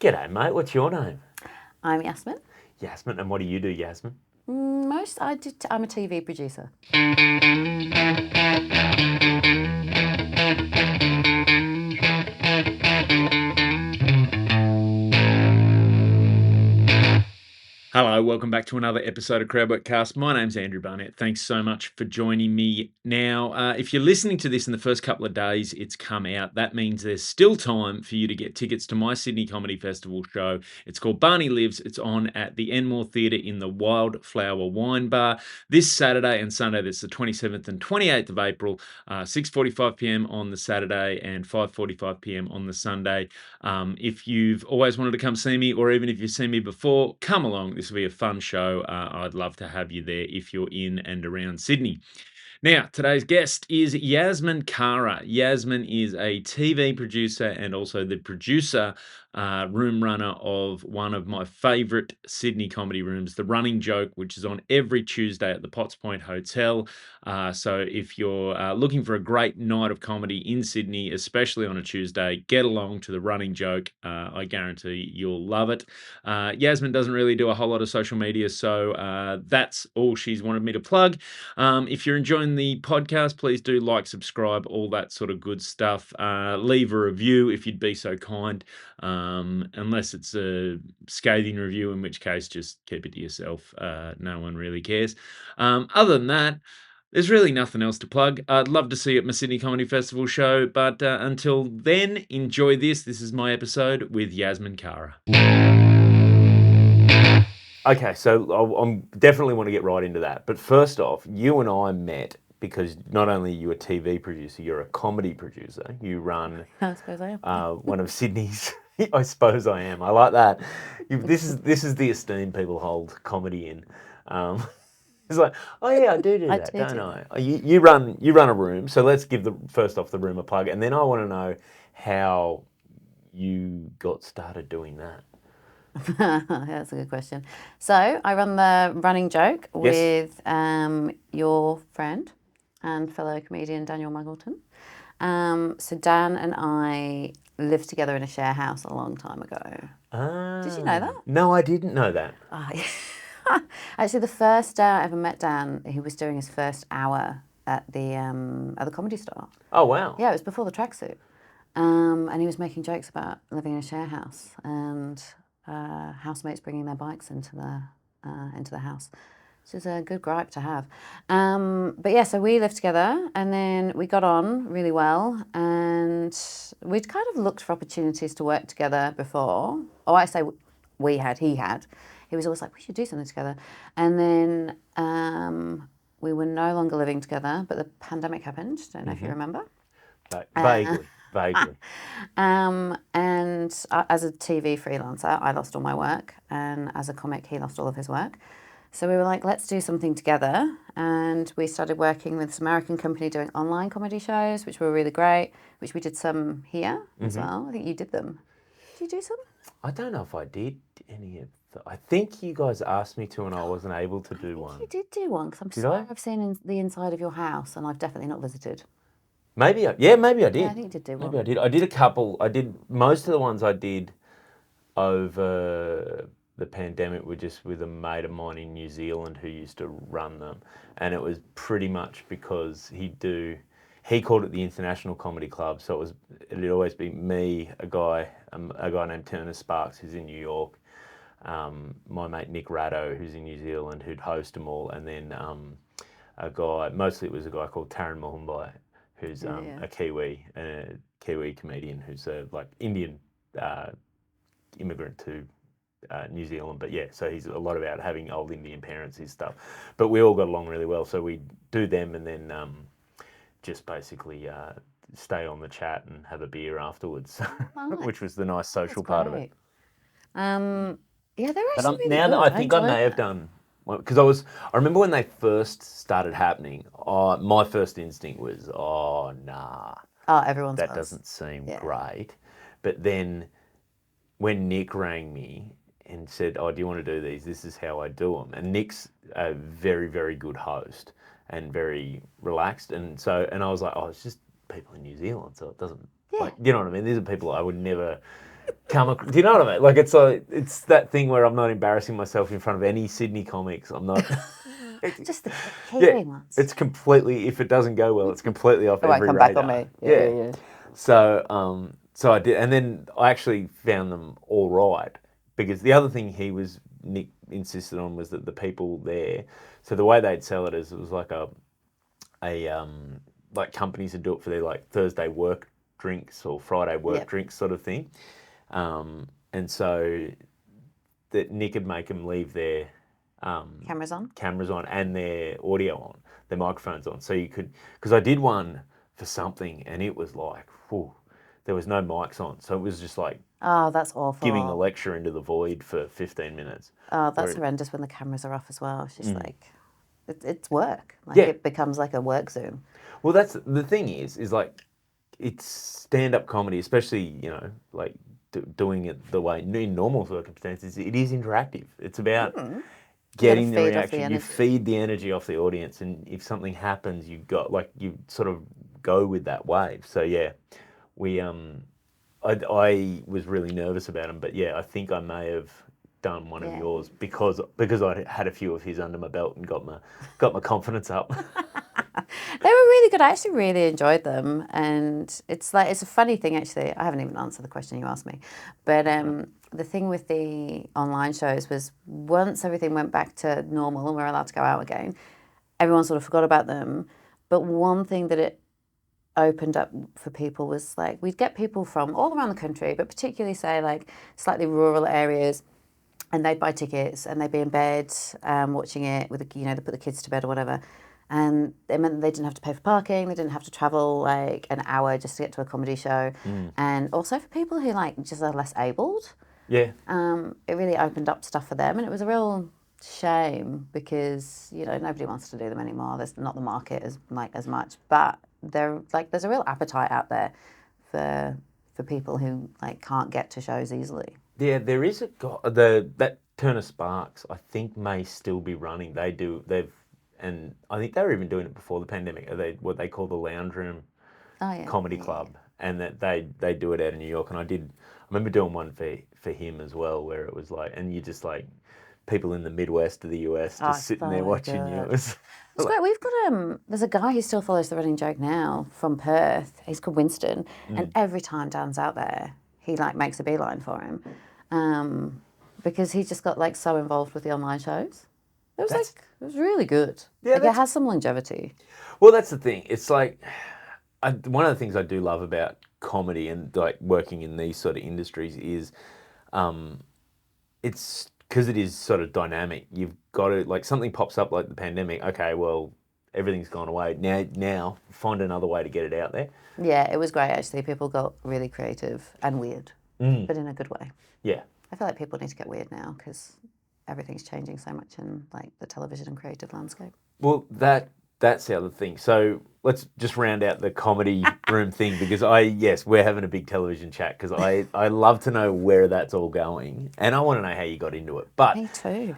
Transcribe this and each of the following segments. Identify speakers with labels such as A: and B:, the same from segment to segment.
A: G'day, mate. What's your name?
B: I'm Yasmin.
A: Yasmin. And what do you do, Yasmin?
B: I'm a TV producer.
A: Hello, welcome back to another episode of Crowdworkcast. My name's Andrew Barnett. Thanks so much for joining me. Now, if you're listening to this in the first couple of days, it's come out. That means there's still time for you to get tickets to my Sydney Comedy Festival show. It's called Barney Lives. It's on at the Enmore Theatre in the Wildflower Wine Bar this Saturday and Sunday. That's the 27th and 28th of April, 6:45pm on the Saturday and 5:45pm on the Sunday. If you've always wanted to come see me, or even if you've seen me before, come along. This will be a fun show. I'd love to have you there if you're in and around Sydney. Now, today's guest is Yasmin Kara. Yasmin is a TV producer and also the producer, room runner of one of my favourite Sydney comedy rooms, The Running Joke, which is on every Tuesday at the Potts Point Hotel. So if you're looking for a great night of comedy in Sydney, especially on a Tuesday, get along to The Running Joke. I guarantee you'll love it. Yasmin doesn't really do a whole lot of social media, so that's all she's wanted me to plug. If you're enjoying the podcast, please do like, subscribe, all that sort of good stuff. Leave a review if you'd be so kind, unless it's a scathing review, in which case just keep it to yourself. No one really cares. Other than that, there's really nothing else to plug. I'd love to see you at my Sydney Comedy Festival show, but until then, enjoy this. This is my episode with Yasmin Kara. Okay, so I definitely want to get right into that. But first off, you and I met because not only are you a TV producer, you're a comedy producer. You run
B: I suppose I am.
A: one of Sydney's. I suppose I am. I like that. This is the esteem people hold comedy in. It's like, oh yeah, I do
B: I
A: that,
B: do
A: don't
B: do
A: I? You run a room. So let's give first off the room a plug, and then I want to know how you got started doing that.
B: That's a good question. So I run The Running Joke with your friend and fellow comedian Daniel Muggleton. So Dan and I lived together in a share house a long time ago. Did you know that?
A: No, I didn't know that.
B: Actually, the first day I ever met Dan, he was doing his first hour at the Comedy Store.
A: Oh wow!
B: Yeah, it was before the tracksuit, and he was making jokes about living in a share house and housemates bringing their bikes into the house, which is a good gripe to have. But yeah, so we lived together, and then we got on really well, and we'd kind of looked for opportunities to work together before. Oh, I say we had, he had. He was always like, we should do something together. And then we were no longer living together, but the pandemic happened. Don't know if you remember.
A: Vaguely.
B: And as a TV freelancer, I lost all my work. And as a comic, he lost all of his work. So we were like, let's do something together. And we started working with this American company doing online comedy shows, which were really great, which we did some here as well. I think you did them. Did you do some?
A: I don't know if I did any of them. I think you guys asked me to and I wasn't able to do one.
B: You did do one, because I'm sure I've seen the inside of your house and I've definitely not visited.
A: Maybe I did.
B: Yeah, I think you did do one.
A: Maybe I did. I did a couple. Most of the ones I did over the pandemic were just with a mate of mine in New Zealand who used to run them. And it was pretty much because he called it the International Comedy Club. So it'd always be me, a guy named Turner Sparks who's in New York, my mate Nick Ratto who's in New Zealand who'd host them all, and then mostly it was a guy called Taran Mohumbai who's a Kiwi comedian who's a Indian immigrant to New Zealand, but yeah, so he's a lot about having old Indian parents, his stuff. But we all got along really well, so we do them and then just basically stay on the chat and have a beer afterwards, which was the nice social part of it.
B: Yeah, they're actually
A: But
B: really
A: now
B: good.
A: that I think I may have done, because I remember when they first started happening, my first instinct was, oh nah,
B: everyone's
A: that doesn't seem great. But then when Nick rang me and said, oh, do you want to do these? This is how I do them. And Nick's a very, very good host and very relaxed. And I was like, oh, it's just people in New Zealand, so it doesn't, you know what I mean? These are people I would never
C: Do you know what I mean? Like it's that thing where I'm not embarrassing myself in front of any Sydney comics. I'm not.
B: Just the
C: Yeah,
B: Kiwi ones.
C: it's completely. If it doesn't go well, it's completely off
B: It won't
C: every
B: come
C: radar.
B: back on me.
C: Yeah. So I did, and then I actually found them all right because the other thing Nick insisted on was that the people there. So the way they'd sell it is it was like a like companies would do it for their like Thursday work drinks or Friday work
B: Yep.
C: drinks sort of thing, and so that Nick would make them leave their
B: Cameras on.
C: cameras on and their audio on, their microphones on. So you could, because I did one for something and it was like, whew, there was no mics on. So it was just like
B: Oh, that's awful.
C: giving a lecture into the void for 15 minutes.
B: Oh, that's
C: Where-
B: horrendous when the cameras are off as well. It's just like, it's work. Like it becomes like a work Zoom.
C: Well, that's the thing is like, it's stand-up comedy, especially, like doing it the way in normal circumstances, it is interactive. It's about getting the
B: feed off the
C: reaction. You
B: energy.
C: feed the energy off the audience, and if something happens, you sort of go with that wave. So yeah, we I was really nervous about him, but yeah, I think I may have done one of
B: Yeah.
C: yours because I had a few of his under my belt and got my confidence up.
B: They were really good. I actually really enjoyed them, and it's a funny thing actually. I haven't even answered the question you asked me, but the thing with the online shows was once everything went back to normal and we were allowed to go out again, everyone sort of forgot about them. But one thing that it opened up for people was like we'd get people from all around the country, but particularly say like slightly rural areas, and they'd buy tickets and they'd be in bed watching it with they put the kids to bed or whatever. And it meant they didn't have to pay for parking. They didn't have to travel like an hour just to get to a comedy show. And also for people who like just are less abled,
C: Yeah.
B: it really opened up stuff for them. And it was a real shame because nobody wants to do them anymore. There's not the market as much, but there's a real appetite out there for people who like can't get to shows easily.
C: Yeah, there is that Turner Sparks, I think, may still be running. And I think they were even doing it before the pandemic. What they call the Lounge Room Comedy Club, and that they do it out in New York. And I remember doing one for him as well, where it was like, and you just like people in the Midwest of the US just sitting there watching you. It was
B: It's great. We've got there's a guy who still follows the Running Joke now from Perth. He's called Winston, and every time Dan's out there, he like makes a beeline for him, because he just got like so involved with the online shows. It was really good. Yeah, it has some longevity.
C: Well, that's the thing. It's like one of the things I do love about comedy and like working in these sort of industries is, it's because it is sort of dynamic. You've got to like something pops up like the pandemic. Okay, well, everything's gone away. Now find another way to get it out there.
B: Yeah, it was great actually. People got really creative and weird, but in a good way.
C: Yeah.
B: I feel like people need to get weird now because everything's changing so much in like the television and creative landscape.
C: Well, that's the other thing. So let's just round out the comedy room thing because we're having a big television chat because I love to know where that's all going and I want to know how you got into it. But
B: me too.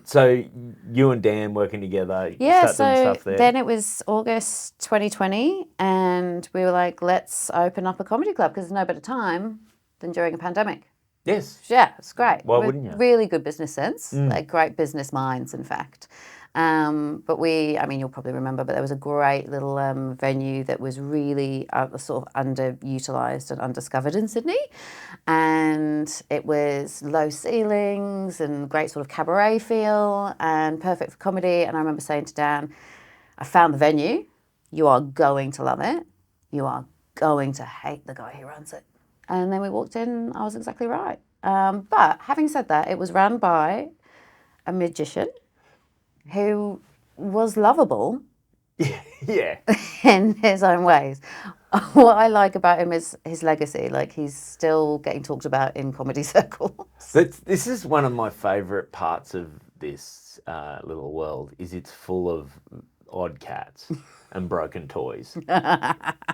C: So you and Dan working together.
B: Yeah.
C: Start doing
B: So
C: stuff there.
B: then it was August 2020, and we were like, let's open up a comedy club because there's no better time than during a pandemic.
C: Yes.
B: Yeah, it's great.
C: Why wouldn't you?
B: Really good business sense, like great business minds, in fact. But you'll probably remember, but there was a great little venue that was really sort of underutilized and undiscovered in Sydney. And it was low ceilings and great sort of cabaret feel and perfect for comedy. And I remember saying to Dan, I found the venue. You are going to love it. You are going to hate the guy who runs it. And then we walked in, I was exactly right. But having said that, it was run by a magician who was lovable
C: Yeah.
B: in his own ways. What I like about him is his legacy. Like, he's still getting talked about in comedy circles.
C: This is one of my favourite parts of this little world is it's full of odd cats and broken toys.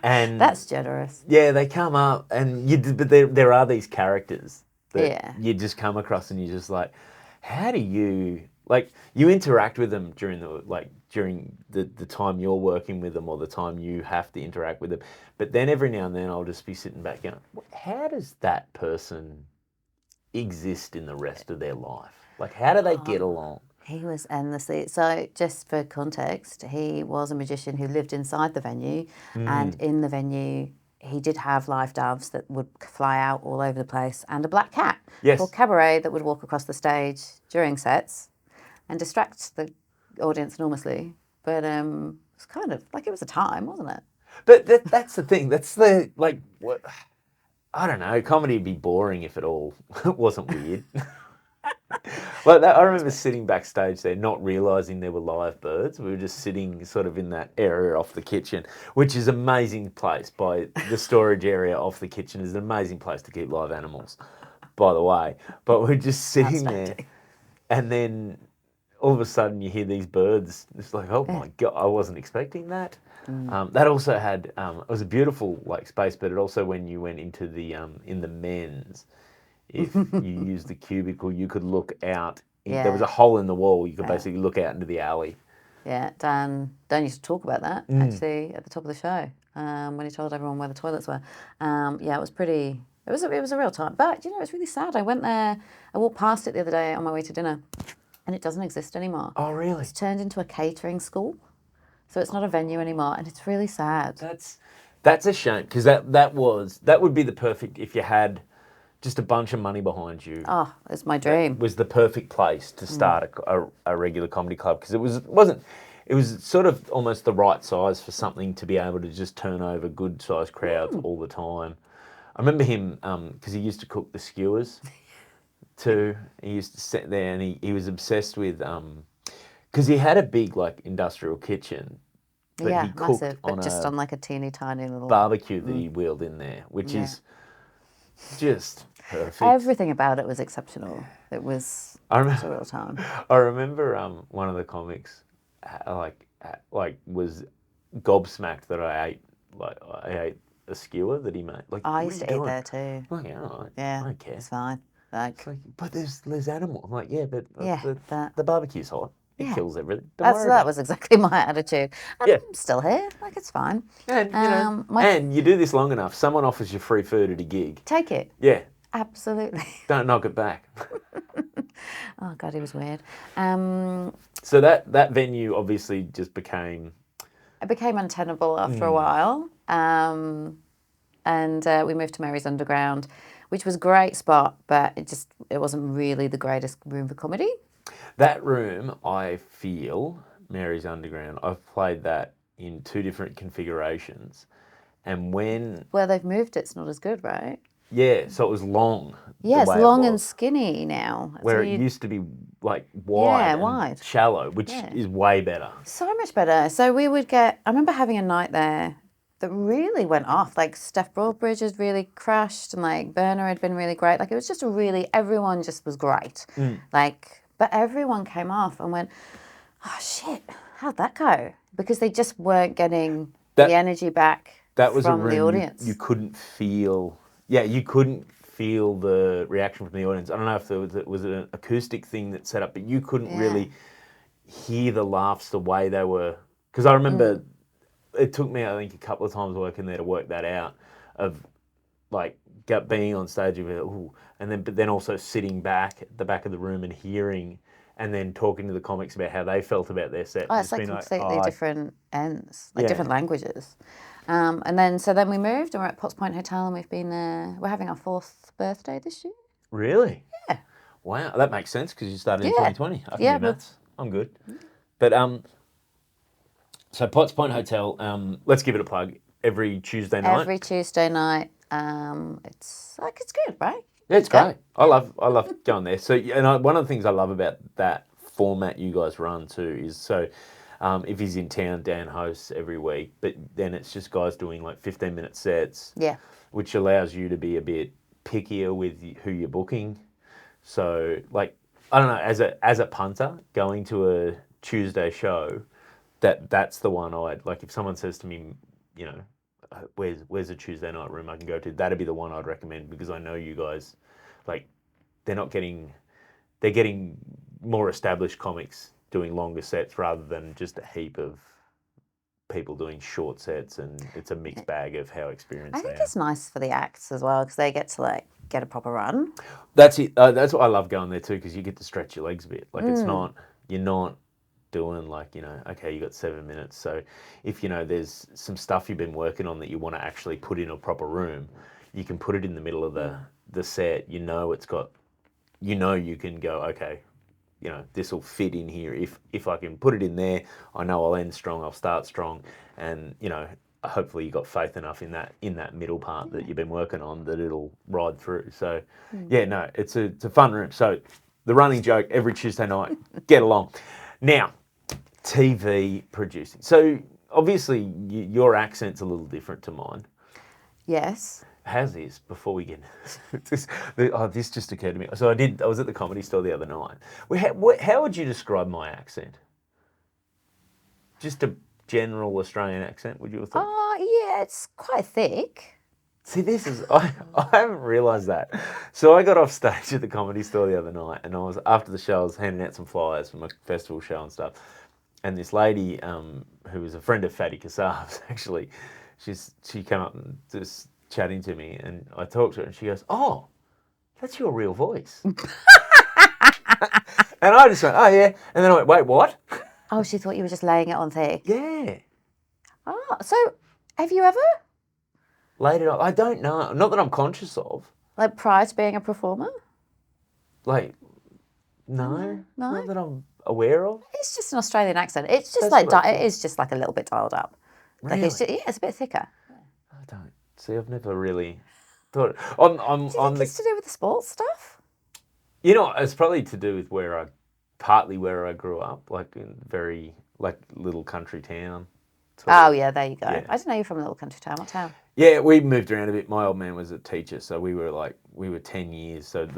C: And
B: That's generous.
C: yeah, they come up and but there are these characters that
B: Yeah.
C: you just come across and you're just like, how do you like you interact with them during the like during the time you're working with them or the time you have to interact with them. But then every now and then I'll just be sitting back going, how does that person exist in the rest of their life? Like, how do they get along?
B: He was endlessly. So, just for context, he was a magician who lived inside the venue, and in the venue, he did have live doves that would fly out all over the place, and a black cat called Cabaret that would walk across the stage during sets and distract the audience enormously. But it's kind of like it was a time, wasn't it?
C: But that's the thing. That's the, like, what, I don't know. Comedy would be boring if it all wasn't weird. Like that, I remember sitting backstage there, not realising there were live birds. We were just sitting sort of in that area off the kitchen, which is an amazing place. By the storage area off the kitchen is an amazing place to keep live animals, by the way. But we're just sitting there, and then all of a sudden you hear these birds. It's like, oh my God, I wasn't expecting that. That also had, it was a beautiful like space, but it also, when you went into the in the men's, if you used the cubicle, you could look out. There was a hole in the wall. You could basically look out into the alley.
B: Yeah, Dan used to talk about that actually at the top of the show when he told everyone where the toilets were. Yeah, it was pretty. It was a real time, but you know, it's really sad. I went there. I walked past it the other day on my way to dinner, and it doesn't exist anymore.
C: Oh, really?
B: It's turned into a catering school, so it's not a venue anymore, and it's really sad.
C: That's a shame, because that would be the perfect, if you had just a bunch of money behind you.
B: Oh, it's my dream.
C: It was the perfect place to start a regular comedy club, because it was sort of almost the right size for something to be able to just turn over good sized crowds all the time. I remember him, because he used to cook the skewers too. He used to sit there, and he was obsessed with, because he had a big like industrial kitchen, but he cooked
B: massive, but just on like a teeny tiny little
C: barbecue that he wheeled in there, which is just perfect.
B: Everything about it was exceptional. It was a real time.
C: I remember one of the comics was gobsmacked that I ate a skewer that he made. Like,
B: I used to eat there too.
C: Like, yeah, all right.
B: Yeah,
C: I don't care.
B: it's fine.
C: It's like, but there's animal. I'm like, yeah, but
B: but
C: the barbecue's hot. It kills everything.
B: That was exactly my attitude. I'm still here. Like, it's fine.
C: And and you do this long enough, someone offers you free food at a gig.
B: Take it.
C: Yeah.
B: Absolutely.
C: Don't knock it back.
B: Oh God, he was weird.
C: So that venue obviously just became.
B: It became untenable after a while, and we moved to Mary's Underground, which was a great spot, but it wasn't really the greatest room for comedy.
C: That room, I feel, Mary's Underground, I've played that in 2 different configurations, and when.
B: Where they've moved, it's not as good, right?
C: Yeah, so it was long.
B: Yeah, it's long and skinny now.
C: Where it used to be like wide,
B: wide,
C: shallow, which is way better.
B: So much better. So we would get. I remember having a night there that really went off. Like Steph Broadbridge had really crashed, and like Berner had been really great. Like it was just everyone just was great. Like, but everyone came off and went, "Oh shit, how'd that go?" Because they just weren't getting the energy back.
C: That was
B: from
C: a room
B: the audience.
C: You couldn't feel. Yeah, you couldn't feel the reaction from the audience. I don't know if it was an acoustic thing that set up, but you couldn't really hear the laughs the way they were. Because I remember it took me, I think, a couple of times working there to work that out, of like being on stage and ooh, but then also sitting back at the back of the room and hearing, and then talking to the comics about how they felt about their set.
B: Oh, it's like completely different ends, like different languages. And then we moved, and we're at Potts Point Hotel, and we've been there. We're having our 4th birthday this year.
C: Really?
B: Yeah.
C: Wow, that makes sense, because you started in 2020. I can do maths. I'm good. But so Potts Point Hotel. Let's give it a plug. Every Tuesday night.
B: Every Tuesday night. It's good, right?
C: Yeah, it's great. I love going there. So, one of the things I love about that format you guys run too is if he's in town, Dan hosts every week, but then it's just guys doing like 15-minute sets.
B: Yeah.
C: Which allows you to be a bit pickier with who you're booking. So, like, I don't know, as a punter going to a Tuesday show, that's the one like. If someone says to me, where's a Tuesday night room I can go to, that'd be the one I'd recommend, because I know you guys, like, they're getting more established comics doing longer sets rather than just a heap of people doing short sets, and it's a mixed bag of how experienced
B: I think
C: they are.
B: it's nice for the acts as well because they get to like get a proper run.
C: That's it. That's what I love going there too, because you get to stretch your legs a bit. Like you're not doing like, okay, you got 7 minutes. So if, there's some stuff you've been working on that you want to actually put in a proper room, you can put it in the middle of the set. It's got, you can go, okay, this will fit in here. If I can put it in there, I know I'll end strong, I'll start strong. And, hopefully you got faith enough in that middle part that you've been working on that it'll ride through. So yeah, no, it's a fun room. So the running joke every Tuesday night, get along. Now, TV producing. So obviously your accent's a little different to mine.
B: Yes.
C: How's this, before we get this just occurred to me. So I was at the Comedy Store the other night. How would you describe my accent? Just a general Australian accent, would you have thought?
B: Oh, yeah, it's quite thick.
C: See, I haven't realised that. So I got off stage at the Comedy Store the other night, and after the show, I was handing out some flyers for my festival show and stuff. And this lady, who was a friend of Fatty Kassab's, actually, she came up and just chatting to me, and I talked to her, and she goes, "Oh, that's your real voice." And I just went, "Oh yeah," and then I went, "Wait, what?"
B: Oh, she thought you were just laying it on thick.
C: Yeah.
B: Oh, so have you ever?
C: Laid it on. I don't know. Not that I'm conscious of.
B: Like prior to being a performer?
C: Like, no.
B: No?
C: Not that I'm aware of.
B: It's just an Australian accent. It's just it is just like a little bit dialed up.
C: Really?
B: Like it's a bit thicker.
C: I don't. See, I've never really thought. On
B: Do you think it's to do with the sports stuff?
C: It's probably to do with partly where I grew up, like in very little country town.
B: Yeah, there you go.
C: Yeah.
B: I didn't know you're from a little country town. What town?
C: Yeah, we moved around a bit. My old man was a teacher, so we were 10 years. So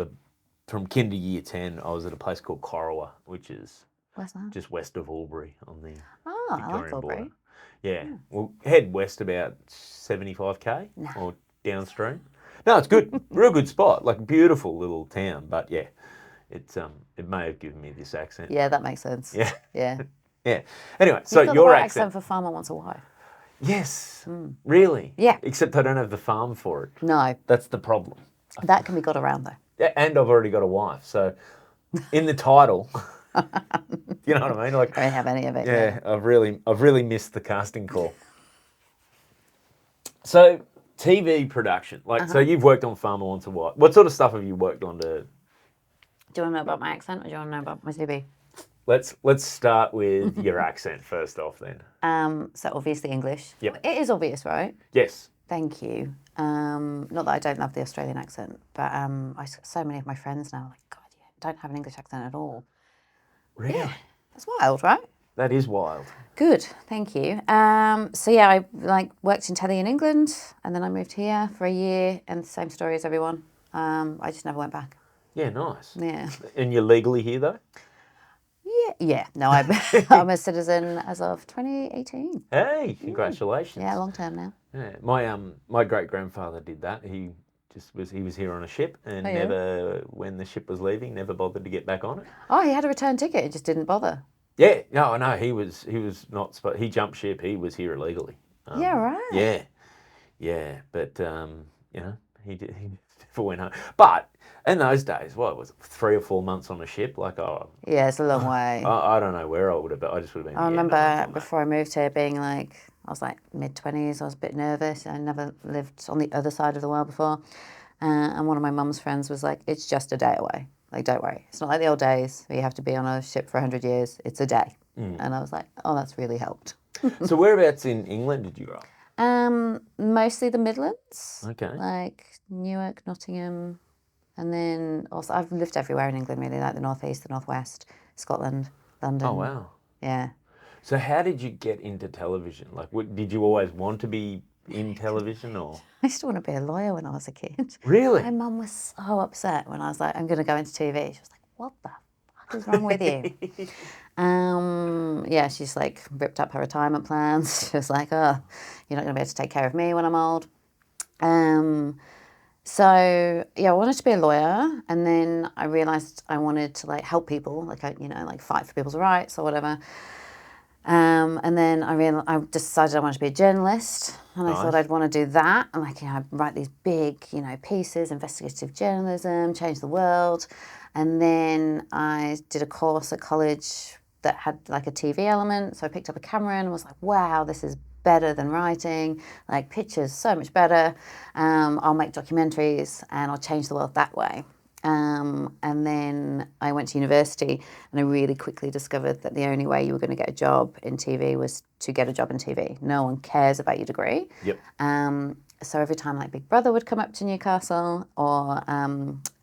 C: from kinder year 10, I was at a place called Corowa, which is
B: Where's that?
C: just west of Albury on the
B: I
C: Victorian
B: like Albury.
C: border. Yeah, we'll head west about 75k or downstream. No, it's good, real good spot, like beautiful little town. But yeah, it may have given me this accent.
B: Yeah, that makes sense.
C: Yeah,
B: Yeah.
C: yeah. Anyway, so
B: You've got
C: your
B: the right
C: accent
B: for Farmer Wants a Wife.
C: Yes, really.
B: Yeah.
C: Except I don't have the farm for it.
B: No,
C: That's the problem.
B: that can be got around though.
C: Yeah, and I've already got a wife, so in the title, you know what I mean? Like,
B: I don't have any of it.
C: yeah, I've really missed the casting call. So TV production, so you've worked on Farmer Wants a Wife. What sort of stuff have you worked on to?
B: Do you want to know about my accent or do you want to know about my TV?
C: Let's start with your accent first off then.
B: So obviously English.
C: Yep.
B: It is obvious, right?
C: Yes.
B: Thank you. Not that I don't love the Australian accent, but so many of my friends now are like, God, you don't have an English accent at all.
C: Really?
B: Yeah. That's wild, right?
C: That is wild.
B: Good, thank you. So yeah, I worked in telly in England, and then I moved here for a year, and the same story as everyone. I just never went back.
C: Yeah, nice.
B: Yeah.
C: And you're legally here though?
B: Yeah. No, I'm a citizen as of 2018.
C: Hey, congratulations.
B: Yeah, long term now.
C: Yeah, my great grandfather did that. He was here on a ship and never, when the ship was leaving, never bothered to get back on it.
B: Oh, he had a return ticket. He just didn't bother.
C: Yeah, no, he was not. He jumped ship. He was here illegally.
B: Yeah, right.
C: Yeah, but he never went home. But in those days, what was it, 3 or 4 months on a ship?
B: Yeah, it's a long way.
C: I don't know where I would have been. I just would have been.
B: I remember before I moved here being I was mid-20s. I was a bit nervous. I never lived on the other side of the world before. And one of my mum's friends was like, "It's just a day away. Don't worry. It's not like the old days where you have to be on a ship for 100 years. It's a day." And I was like, "Oh, that's really helped."
C: So whereabouts in England did you grow up?
B: Mostly the Midlands.
C: Okay.
B: Like Newark, Nottingham, and then also I've lived everywhere in England really, like the Northeast, the Northwest, Scotland, London.
C: Oh wow.
B: Yeah.
C: So how did you get into television? Did you always want to be in television or?
B: I used to want to be a lawyer when I was a kid.
C: Really?
B: My mum was so upset when I was like, I'm going to go into TV. She was like, what the fuck is wrong with you? Yeah, she's ripped up her retirement plans. She was like, oh, you're not going to be able to take care of me when I'm old. So yeah, I wanted to be a lawyer, and then I realised I wanted to like help people, like like fight for people's rights or whatever. And then I decided I wanted to be a journalist, and I thought
C: Nice.
B: I'd want to do that, and like I'd write these big pieces, investigative journalism, change the world. And then I did a course at college that had like a TV element, so I picked up a camera and was like, wow, this is better than writing, like pictures so much better. I'll make documentaries and I'll change the world that way. And then I went to university, and I really quickly discovered that the only way you were going to get a job in TV was to get a job in TV. No one cares about your degree.
C: Yep.
B: So every time like Big Brother would come up to Newcastle, or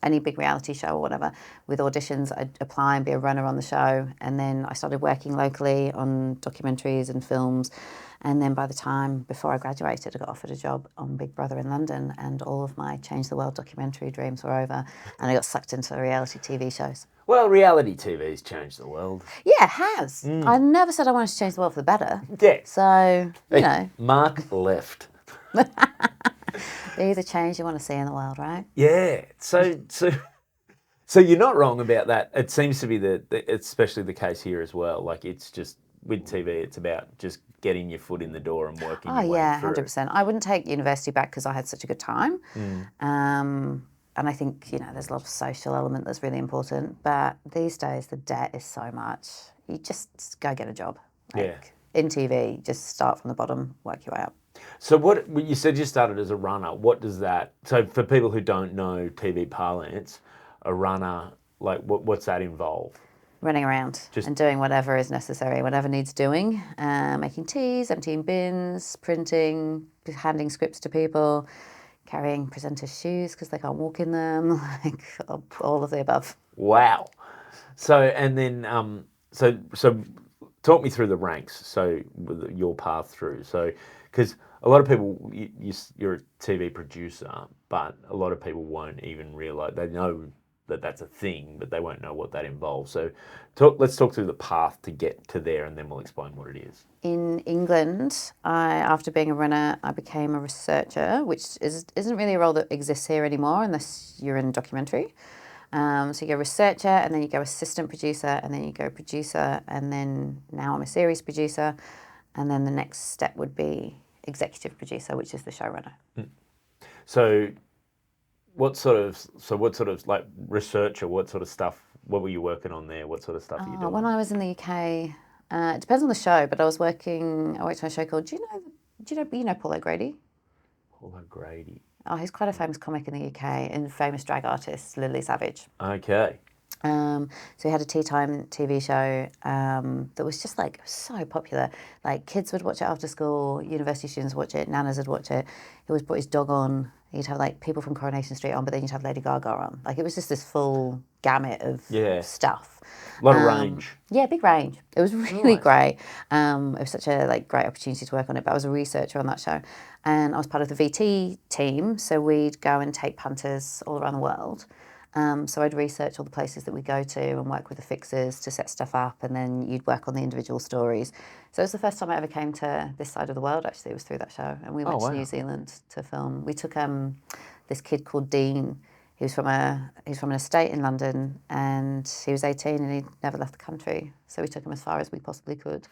B: any big reality show or whatever, with auditions, I'd apply and be a runner on the show. And then I started working locally on documentaries and films. And then by the time before I graduated, I got offered a job on Big Brother in London, and all of my Change the World documentary dreams were over, and I got sucked into reality TV shows.
C: Well, reality TV's changed the world.
B: Yeah, it has. I never said I wanted to change the world for the better.
C: Yeah.
B: So,
C: Mark left.
B: be the change you want to see in the world, right?
C: Yeah. So you're not wrong about that. It seems to be especially the case here as well. Like it's just with TV, it's about just getting your foot in the door and working your way through.
B: 100%. I wouldn't take university back because I had such a good time. And I think, there's a lot of social element that's really important. But these days, the debt is so much. You just go get a job. In TV, just start from the bottom, work your way up.
C: So what you said you started as a runner. What does that? So for people who don't know TV parlance, a runner, like what's that involve?
B: Running around and doing whatever is necessary, whatever needs doing, making teas, emptying bins, printing, handing scripts to people, carrying presenters' shoes because they can't walk in them, like all of the above.
C: Wow. So and then so talk me through the ranks. So with your path through. So because a lot of people, you're a TV producer, but a lot of people won't even realise. They know that that's a thing, but they won't know what that involves. So let's talk through the path to get to there, and then we'll explain what it is.
B: In England, after being a runner, I became a researcher, which isn't really a role that exists here anymore unless you're in documentary. So you go researcher, and then you go assistant producer, and then you go producer, and then now I'm a series producer, and then the next step would be executive producer, which is the showrunner.
C: So what sort of like researcher, what sort of stuff, what were you working on there? What sort of stuff are you doing?
B: When I was in the UK, it depends on the show, but I worked on a show called, do you know Paul O'Grady?
C: Paul O'Grady.
B: Oh, he's quite a famous comic in the UK and famous drag artist, Lily Savage.
C: Okay.
B: So he had a tea time TV show that was just like so popular. Like kids would watch it after school, university students would watch it, nanas would watch it. He always brought his dog on. He'd have like people from Coronation Street on, but then you'd have Lady Gaga on. Like it was just this full gamut of stuff.
C: A lot of range.
B: Yeah, big range. It was really great. It was such a great opportunity to work on it. But I was a researcher on that show, and I was part of the VT team. So we'd go and take punters all around the world. So I'd research all the places that we go to and work with the fixers to set stuff up, and then you'd work on the individual stories. So it was the first time I ever came to this side of the world, actually. It was through that show. And we went to New Zealand to film. We took this kid called Dean. He's from an estate in London, and he was 18 and he'd never left the country. So we took him as far as we possibly could.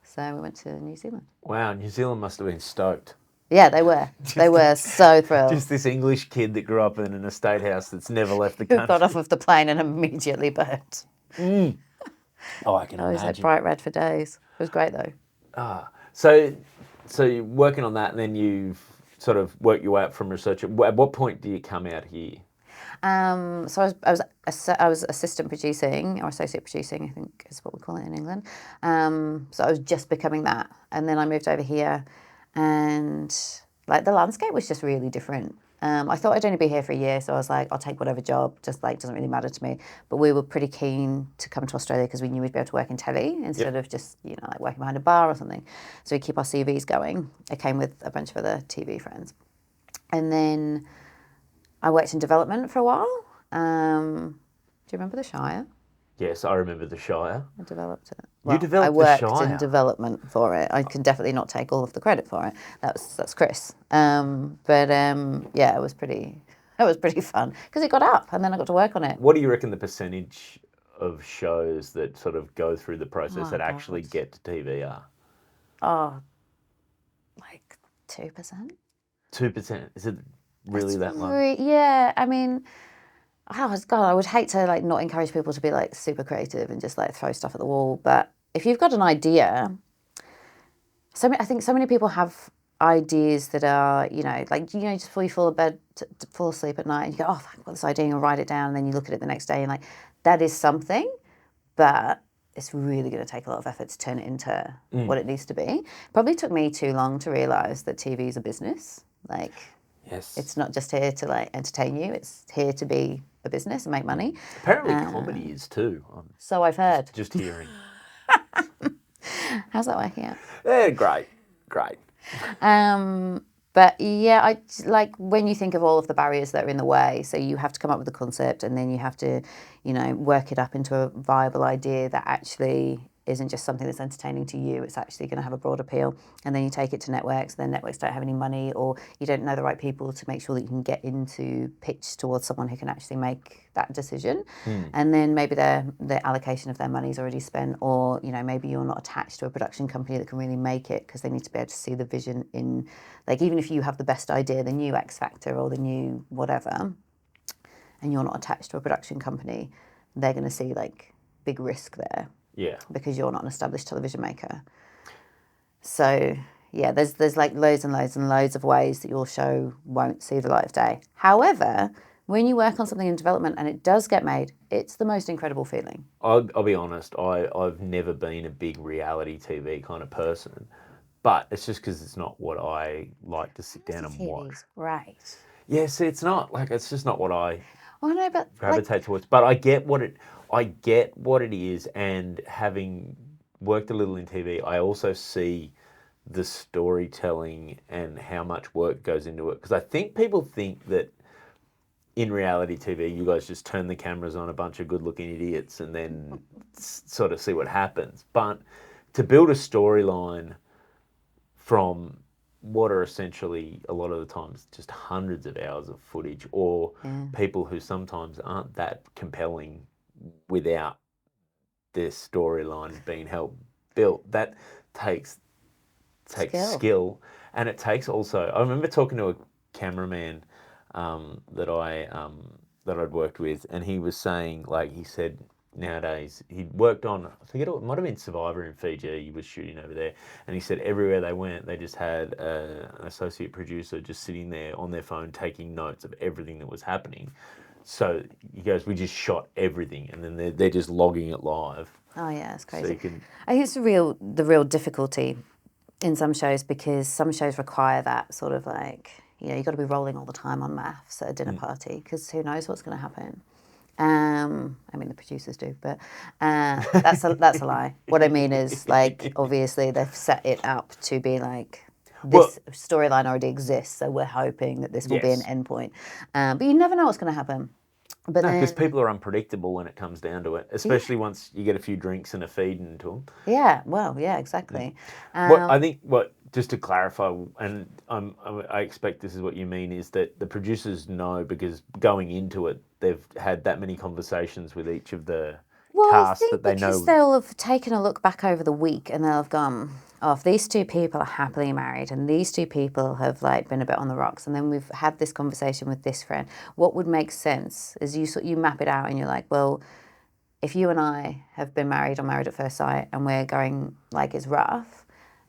B: So we went to New Zealand.
C: Wow, New Zealand must have been stoked.
B: Yeah, they were. They were so thrilled.
C: Just this English kid that grew up in an estate house that's never left the country.
B: Who got off of the plane and immediately burnt.
C: Oh, I can imagine.
B: It was like bright red for days. It was great though.
C: So you're working on that, and then you've sort of worked your way up from research. At what point do you come out here?
B: So I was assistant producing or associate producing, I think is what we call it in England. So I was just becoming that, and then I moved over here, and like the landscape was just really different. I thought I'd only be here for a year, so I was like, I'll take whatever job, just like doesn't really matter to me. But we were pretty keen to come to Australia because we knew we'd be able to work in telly instead of just like working behind a bar or something. So we keep our CVs going. I came with a bunch of other TV friends, and then I worked in development for a while. Do you remember the Shire?
C: Yes, I remember the Shire.
B: I developed it.
C: Well, you developed the Shire?
B: I worked in development for it. I can definitely not take all of the credit for it. That's Chris. Yeah, it was pretty That was pretty fun because it got up and then I got to work on it.
C: What do you reckon the percentage of shows that sort of go through the process
B: Oh,
C: that actually
B: God.
C: get to TV are?
B: Oh, like 2%.
C: 2%. Is it really that low?
B: Yeah, I mean, God, I would hate to like not encourage people to be like super creative and just like throw stuff at the wall. But if you've got an idea, I think so many people have ideas that are, just before you fall to fall asleep at night, and you go, oh, I've got this idea, and you write it down, and then you look at it the next day, and like that is something, but it's really going to take a lot of effort to turn it into what it needs to be. Probably took me too long to realise that TV is a business. Like,
C: Yes.
B: it's not just here to like entertain you; it's here to be a business and make money.
C: Apparently, comedy is too.
B: So I've heard.
C: Just hearing.
B: How's that working out?
C: Yeah, great.
B: But yeah, I like when you think of all of the barriers that are in the way. So you have to come up with a concept, and then you have to, work it up into a viable idea that actually isn't just something that's entertaining to you. It's actually going to have a broad appeal. And then you take it to networks. Then networks don't have any money, or you don't know the right people to make sure that you can get into pitch towards someone who can actually make that decision. And then maybe the allocation of their money is already spent, or maybe you're not attached to a production company that can really make it because they need to be able to see the vision in, like, even if you have the best idea, the new X Factor or the new whatever, and you're not attached to a production company, they're going to see like big risk there.
C: Yeah.
B: Because you're not an established television maker. So yeah, there's like loads and loads and loads of ways that your show won't see the light of day. However, when you work on something in development and it does get made, it's the most incredible feeling.
C: I'll be honest, I've never been a big reality TV kind of person, but it's just because it's not what I like to sit down and watch.
B: Right.
C: Yeah, see, it's not like it's just not what I
B: But
C: gravitate towards. But I get what it is, and having worked a little in TV, I also see the storytelling and how much work goes into it. Because I think people think that in reality TV, you guys just turn the cameras on a bunch of good-looking idiots and then sort of see what happens. But to build a storyline from what are essentially a lot of the times just hundreds of hours of footage, or people who sometimes aren't that compelling without their storyline being helped built, that takes skill. And it takes also, I remember talking to a cameraman that I'd worked with, and he was saying, like, he said nowadays he'd worked on, I forget, it might have been Survivor in Fiji, he was shooting over there, and he said everywhere they went they just had an associate producer just sitting there on their phone taking notes of everything that was happening. So he goes, we just shot everything, and then they're just logging it live.
B: Oh yeah, it's crazy.
C: So you can,
B: I think it's the real difficulty in some shows, because some shows require that sort of like, you've got to be rolling all the time on maths at a dinner party, because who knows what's going to happen. I mean, the producers do, but that's a lie. What I mean is, like, obviously they've set it up to be like, this storyline already exists, so we're hoping that this will be an endpoint. But you never know what's going to happen. But
C: no, because people are unpredictable when it comes down to it, especially once you get a few drinks and a feed into them.
B: Yeah, well, yeah, exactly.
C: Just to clarify, and I expect this is what you mean, is that the producers know, because going into it, they've had that many conversations with each of the cast that they know.
B: Because they'll have taken a look back over the week and they'll have gone, oh, if these two people are happily married and these two people have like been a bit on the rocks, and then we've had this conversation with this friend, what would make sense is you map it out and you're like, well, if you and I have been married or married at first sight and we're going like it's rough,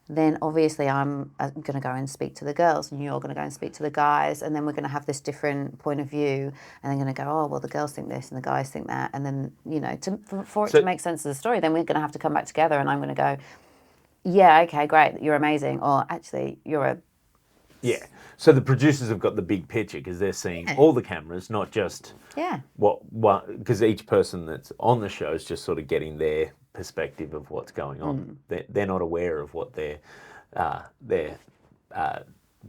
B: then obviously I'm going to go and speak to the girls and you're going to go and speak to the guys, and then we're going to have this different point of view, and they're going to go, oh, well, the girls think this and the guys think that, and then, for it to make sense of the story, then we're going to have to come back together, and I'm going to go, yeah, okay, great, you're amazing, or actually, you're a...
C: Yeah, so the producers have got the big picture, because they're seeing all the cameras, not just what, because each person that's on the show is just sort of getting their perspective of what's going on. They're not aware of what their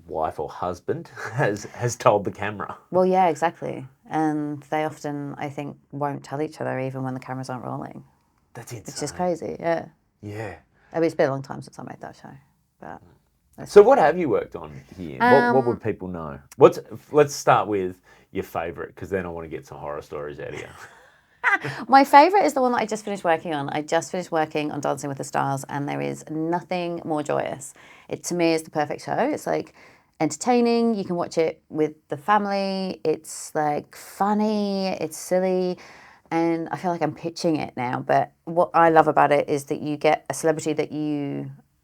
C: wife or husband has told the camera.
B: Well, yeah, exactly. And they often, I think, won't tell each other even when the cameras aren't rolling.
C: That's insane.
B: It's just crazy, yeah.
C: Yeah.
B: I mean, it's been a long time since I made that show, but
C: So what have you worked on here? What would people know? Let's start with your favourite, because then I want to get some horror stories out of you.
B: My favourite is the one that I just finished working on. I just finished working on Dancing with the Stars, and there is nothing more joyous. It, to me, is the perfect show. It's like entertaining. You can watch it with the family. It's like funny. It's silly. And I feel like I'm pitching it now. But what I love about it is that you get a celebrity that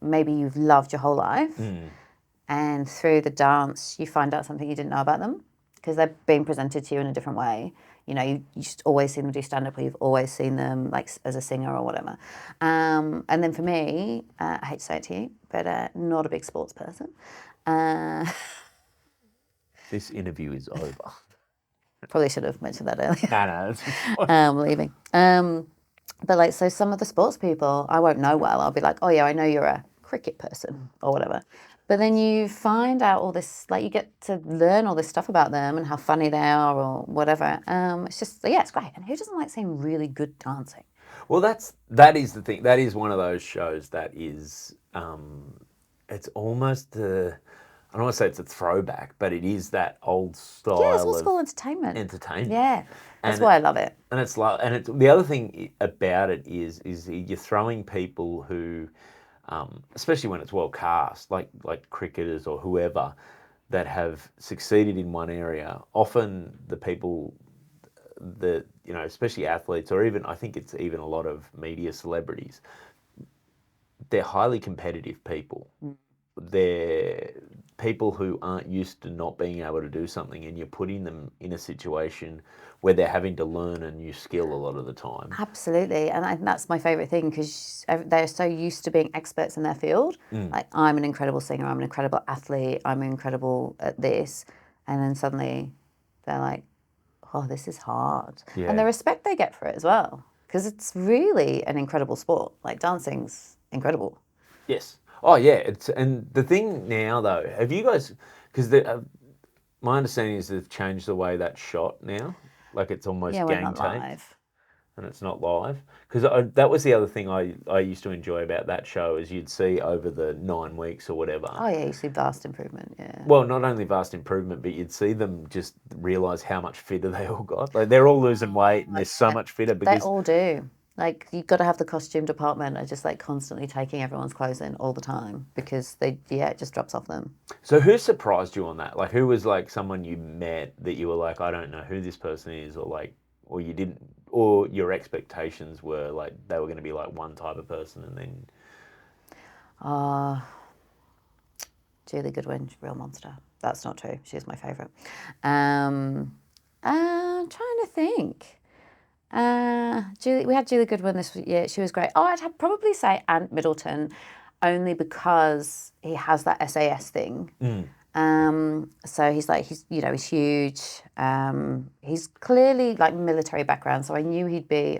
B: maybe you've loved your whole life. And through the dance, you find out something you didn't know about them because they're being presented to you in a different way. You know, you just always see them do stand-up, or you've always seen them like as a singer or whatever. And then for me, I hate to say it to you, but not a big sports person.
C: This interview is over.
B: Probably should have mentioned that earlier.
C: No.
B: I'm leaving. But like, so some of the sports people I won't know well. I'll be like, oh yeah, I know you're a cricket person or whatever. But then you find out all this, like you get to learn all this stuff about them and how funny they are or whatever. It's just, yeah, it's great. And who doesn't like seeing really good dancing?
C: Well, that is the thing. That is one of those shows that is, it's almost I don't want to say it's a throwback, but it is that old style.
B: Yeah, it's old school entertainment.
C: Yeah,
B: that's why I love it.
C: And it's like, and it's the other thing about it is you're throwing people who, especially when it's well cast, like cricketers or whoever, that have succeeded in one area. Often the people that, you know, especially athletes, or even I think it's even a lot of media celebrities, they're highly competitive people. They're people who aren't used to not being able to do something, and you're putting them in a situation where they're having to learn a new skill a lot of the time.
B: Absolutely, and that's my favourite thing, because they're so used to being experts in their field. Like, I'm an incredible singer, I'm an incredible athlete, I'm incredible at this, and then suddenly they're like, oh, this is hard.
C: Yeah.
B: And the respect they get for it as well, because it's really an incredible sport. Like, dancing's incredible.
C: Yes. Oh yeah, and the thing now though, have you guys? Because my understanding is they've changed the way that's shot now. Like it's almost game
B: not
C: tape,
B: live.
C: and it's not live. Because that was the other thing I used to enjoy about that show, is you'd see over the 9 weeks or whatever.
B: Oh yeah, you see vast improvement. Yeah.
C: Well, not only vast improvement, but you'd see them just realise how much fitter they all got. Like they're all losing weight, and they're so much fitter because
B: they all do. Like, you've got to have the costume department are just like constantly taking everyone's clothes in all the time, because it just drops off them.
C: So who surprised you on that? Like, who was like someone you met that you were like, I don't know who this person is, or you didn't, or your expectations were like they were going to be like one type of person, and then.
B: Julie Goodwin, real monster. That's not true. She's my favourite. I'm trying to think. We had Julie Goodwin this year. She was great. Oh, I'd probably say Ant Middleton, only because he has that SAS thing. So he's huge. He's clearly like military background, so I knew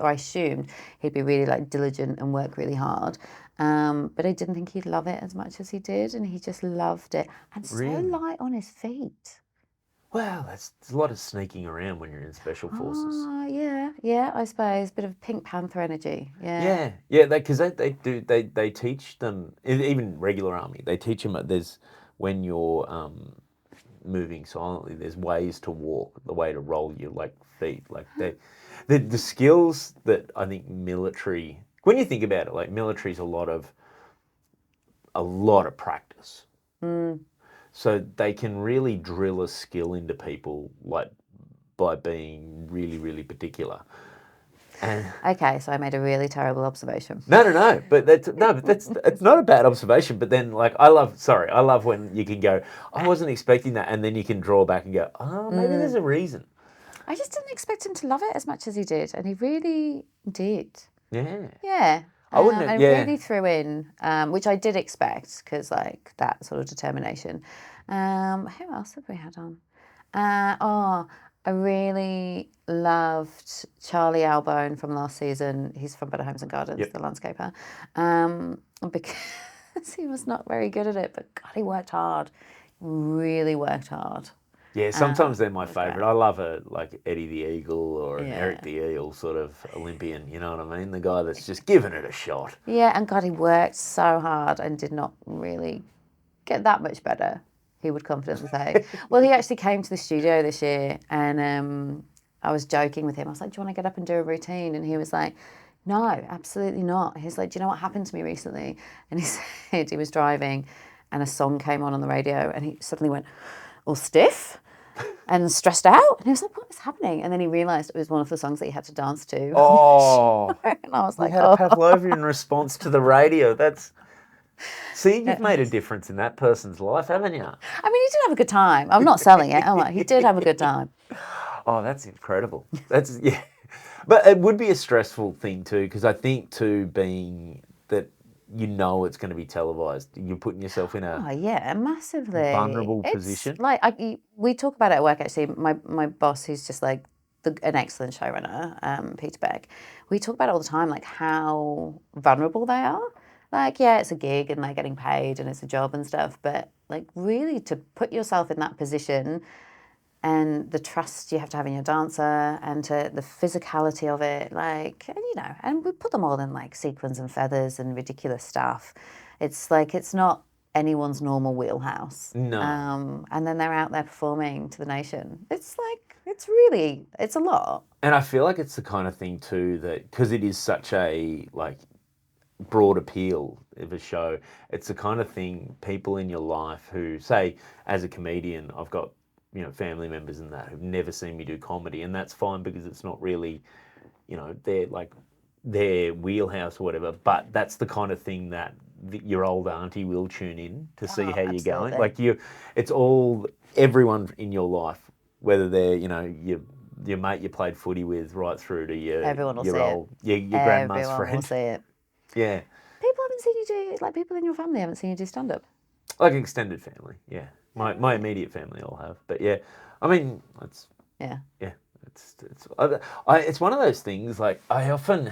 B: I assumed he'd be really like diligent and work really hard. But I didn't think he'd love it as much as he did, and he just loved it. And so light on his feet.
C: Well, there's a lot of sneaking around when you're in special forces.
B: Yeah, I suppose. Bit of Pink Panther energy. Yeah.
C: Yeah, because they teach them, even regular army, they teach them there's, when you're moving silently, there's ways to walk, the way to roll your like feet, like the skills that I think military, when you think about it, like military's a lot of practice. So they can really drill a skill into people, like by being really, really particular. And
B: okay, so I made a really terrible observation.
C: No, but it's not a bad observation. But then, like, I love when you can go, I wasn't expecting that, and then you can draw back and go, oh, maybe there's a reason.
B: I just didn't expect him to love it as much as he did, and he really did.
C: Yeah.
B: I wouldn't. And really threw in, which I did expect, because like that sort of determination. Who else have we had on? I really loved Charlie Albone from last season. He's from Better Homes and Gardens, the landscaper. Because he was not very good at it, but God, he worked hard. Really worked hard.
C: Yeah, sometimes they're my favourite. I love like Eddie the Eagle or an Eric the Eel sort of Olympian, you know what I mean? The guy that's just giving it a shot.
B: Yeah, and God, he worked so hard and did not really get that much better, he would confidently say. Well, he actually came to the studio this year, and I was joking with him. I was like, do you want to get up and do a routine? And he was like, no, absolutely not. He's like, do you know what happened to me recently? And he said he was driving and a song came on the radio and he suddenly went all stiff and stressed out. And he was like, what is happening? And then he realised it was one of the songs that he had to dance to.
C: Oh.
B: And I was like,
C: he had a Pavlovian response to the radio. See, you've made a difference in that person's life, haven't you?
B: I mean, he did have a good time. I'm not selling it. I'm like, he did have a good time.
C: Oh, that's incredible. Yeah. But it would be a stressful thing too, because I think too, being that it's going to be televised, you're putting yourself in a
B: massively
C: vulnerable position.
B: Like we talk about it at work. Actually, my boss, who's just like an excellent showrunner, Peter Beck. We talk about it all the time, like how vulnerable they are. Like, yeah, it's a gig and they're getting paid and it's a job and stuff, but like really to put yourself in that position and the trust you have to have in your dancer and the physicality of it, like, and we put them all in like sequins and feathers and ridiculous stuff. It's like, it's not anyone's normal wheelhouse.
C: No.
B: And then they're out there performing to the nation. It's like, it's a lot.
C: And I feel like it's the kind of thing too that, because it is such a like broad appeal of a show, it's the kind of thing people in your life who, say, as a comedian, I've got family members and that who've never seen me do comedy, and that's fine because it's not really, their wheelhouse or whatever. But that's the kind of thing that your old auntie will tune in to see how you're going. Like it's all everyone in your life, whether they're your mate you played footy with, right through to your grandma's
B: Everyone
C: friend.
B: Will see it.
C: Yeah.
B: People haven't seen you do, like people in your family haven't seen you do stand up.
C: Like extended family, yeah. My immediate family all have, but yeah, I mean, it's one of those things. Like I often,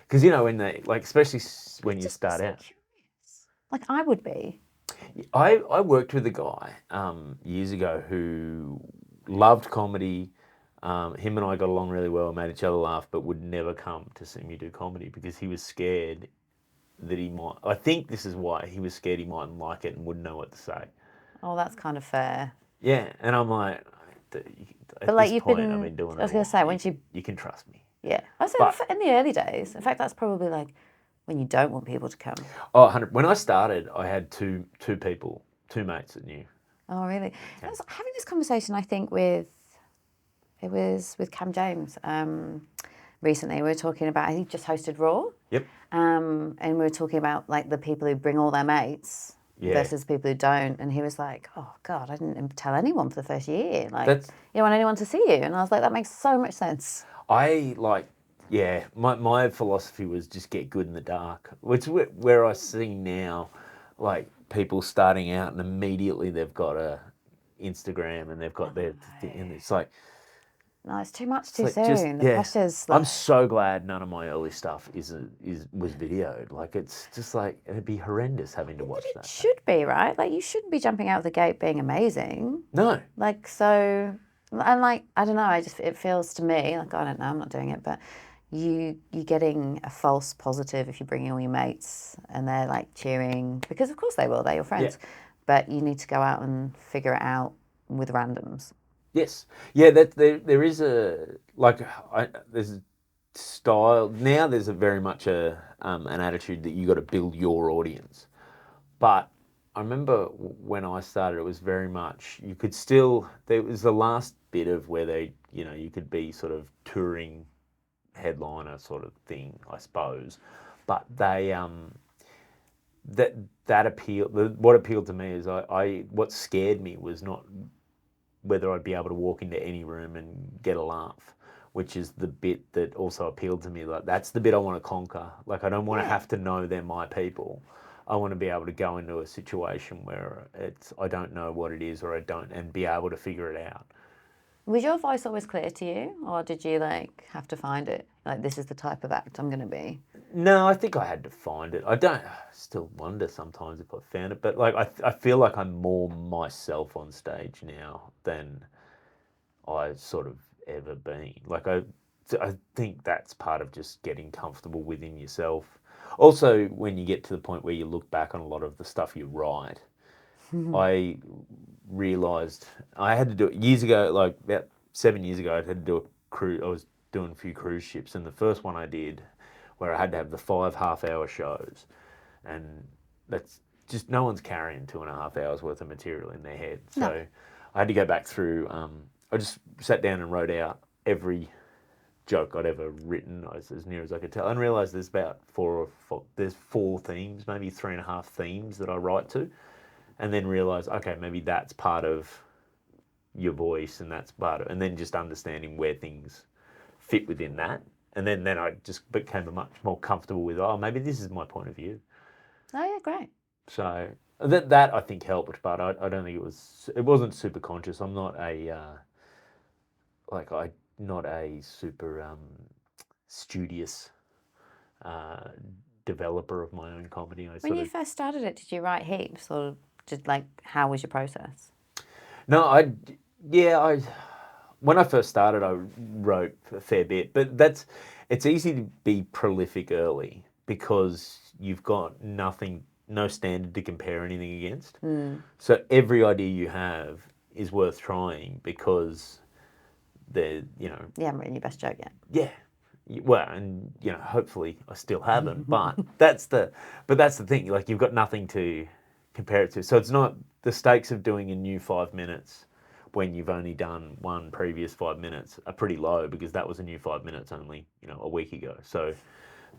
C: because when they especially when you start out,
B: curious. Like I would be.
C: I worked with a guy years ago who loved comedy. Him and I got along really well, made each other laugh, but would never come to see me do comedy because he was scared that he might. I think this is why he was scared he mightn't like it and wouldn't know what to say.
B: Oh, that's kind of fair.
C: Yeah, and I'm like,
B: but like you've been, I've been doing it. I was going to say, once
C: you can trust me.
B: Yeah, I said in the early days. In fact, that's probably like when you don't want people to come.
C: Oh, 100. When I started, I had two people, two mates that knew.
B: Oh, really? Yeah. I was having this conversation, I think, with Cam James recently. We were talking about, he just hosted Raw.
C: Yep.
B: And we were talking about like the people who bring all their mates. Yeah. Versus people who don't, and he was like, "Oh God, I didn't tell anyone for the first year. Like, you don't want anyone to see you." And I was like, "That makes so much sense."
C: My philosophy was just get good in the dark. Which where I see now, like people starting out and immediately they've got a Instagram and they've got their thing, and it's like.
B: No, it's too much too soon. The pressure's
C: I'm so glad none of my early stuff was videoed. Like it's just like it'd be horrendous having to watch that.
B: It should be, right? Like you shouldn't be jumping out of the gate being amazing.
C: No.
B: Like so, and like I don't know. It feels to me like I don't know. I'm not doing it, but you're getting a false positive if you're bringing all your mates and they're like cheering because of course they will. They're your friends, but you need to go out and figure it out with randoms.
C: Yes, yeah. There is there's a style now. There's a very much an attitude that you got to build your audience. But I remember when I started, it was very much you could still. There was the last bit of where they, you could be sort of touring headliner sort of thing, I suppose. But they that appeal. What appealed to me is what scared me was not whether I'd be able to walk into any room and get a laugh, which is the bit that also appealed to me. Like that's the bit I want to conquer. Like I don't want to have to know they're my people. I want to be able to go into a situation where I don't know what it is or I don't, and be able to figure it out.
B: Was your voice always clear to you, or did you like have to find it? Like this is the type of act I'm going to be.
C: No, I think I had to find it. I still wonder sometimes if I found it, but like I feel like I'm more myself on stage now than I sort of ever been. Like I think that's part of just getting comfortable within yourself. Also, when you get to the point where you look back on a lot of the stuff you write, I realised I had to do it years ago, like about 7 years ago. I had to do a cruise. I was doing a few cruise ships, and the first one I did, where I had to have the 5 half-hour shows, and that's just no one's carrying 2.5 hours worth of material in their head. So
B: No.
C: I had to go back through. I just sat down and wrote out every joke I'd ever written, as near as I could tell, and realised there's about there's 4 themes, maybe 3.5 themes that I write to, and then realise, okay, maybe that's part of your voice, and that's part of, and then just understanding where things fit within that, and then I just became much more comfortable with, oh, maybe this is my point of view.
B: Oh yeah, great.
C: So that I think helped, but I don't think it wasn't super conscious. I'm not not a super studious developer of my own comedy.
B: When you first started it, did you write heaps, or how was your process?
C: No, when I first started, I wrote a fair bit, but it's easy to be prolific early because you've got no standard to compare anything against. So every idea you have is worth trying because
B: You haven't written your best joke yet.
C: yeah. Well, and hopefully I still haven't, but that's the thing. Like, you've got nothing to compare it to. So it's not the stakes of doing a new 5 minutes when you've only done one previous 5 minutes are pretty low, because that was a new 5 minutes only a week ago. So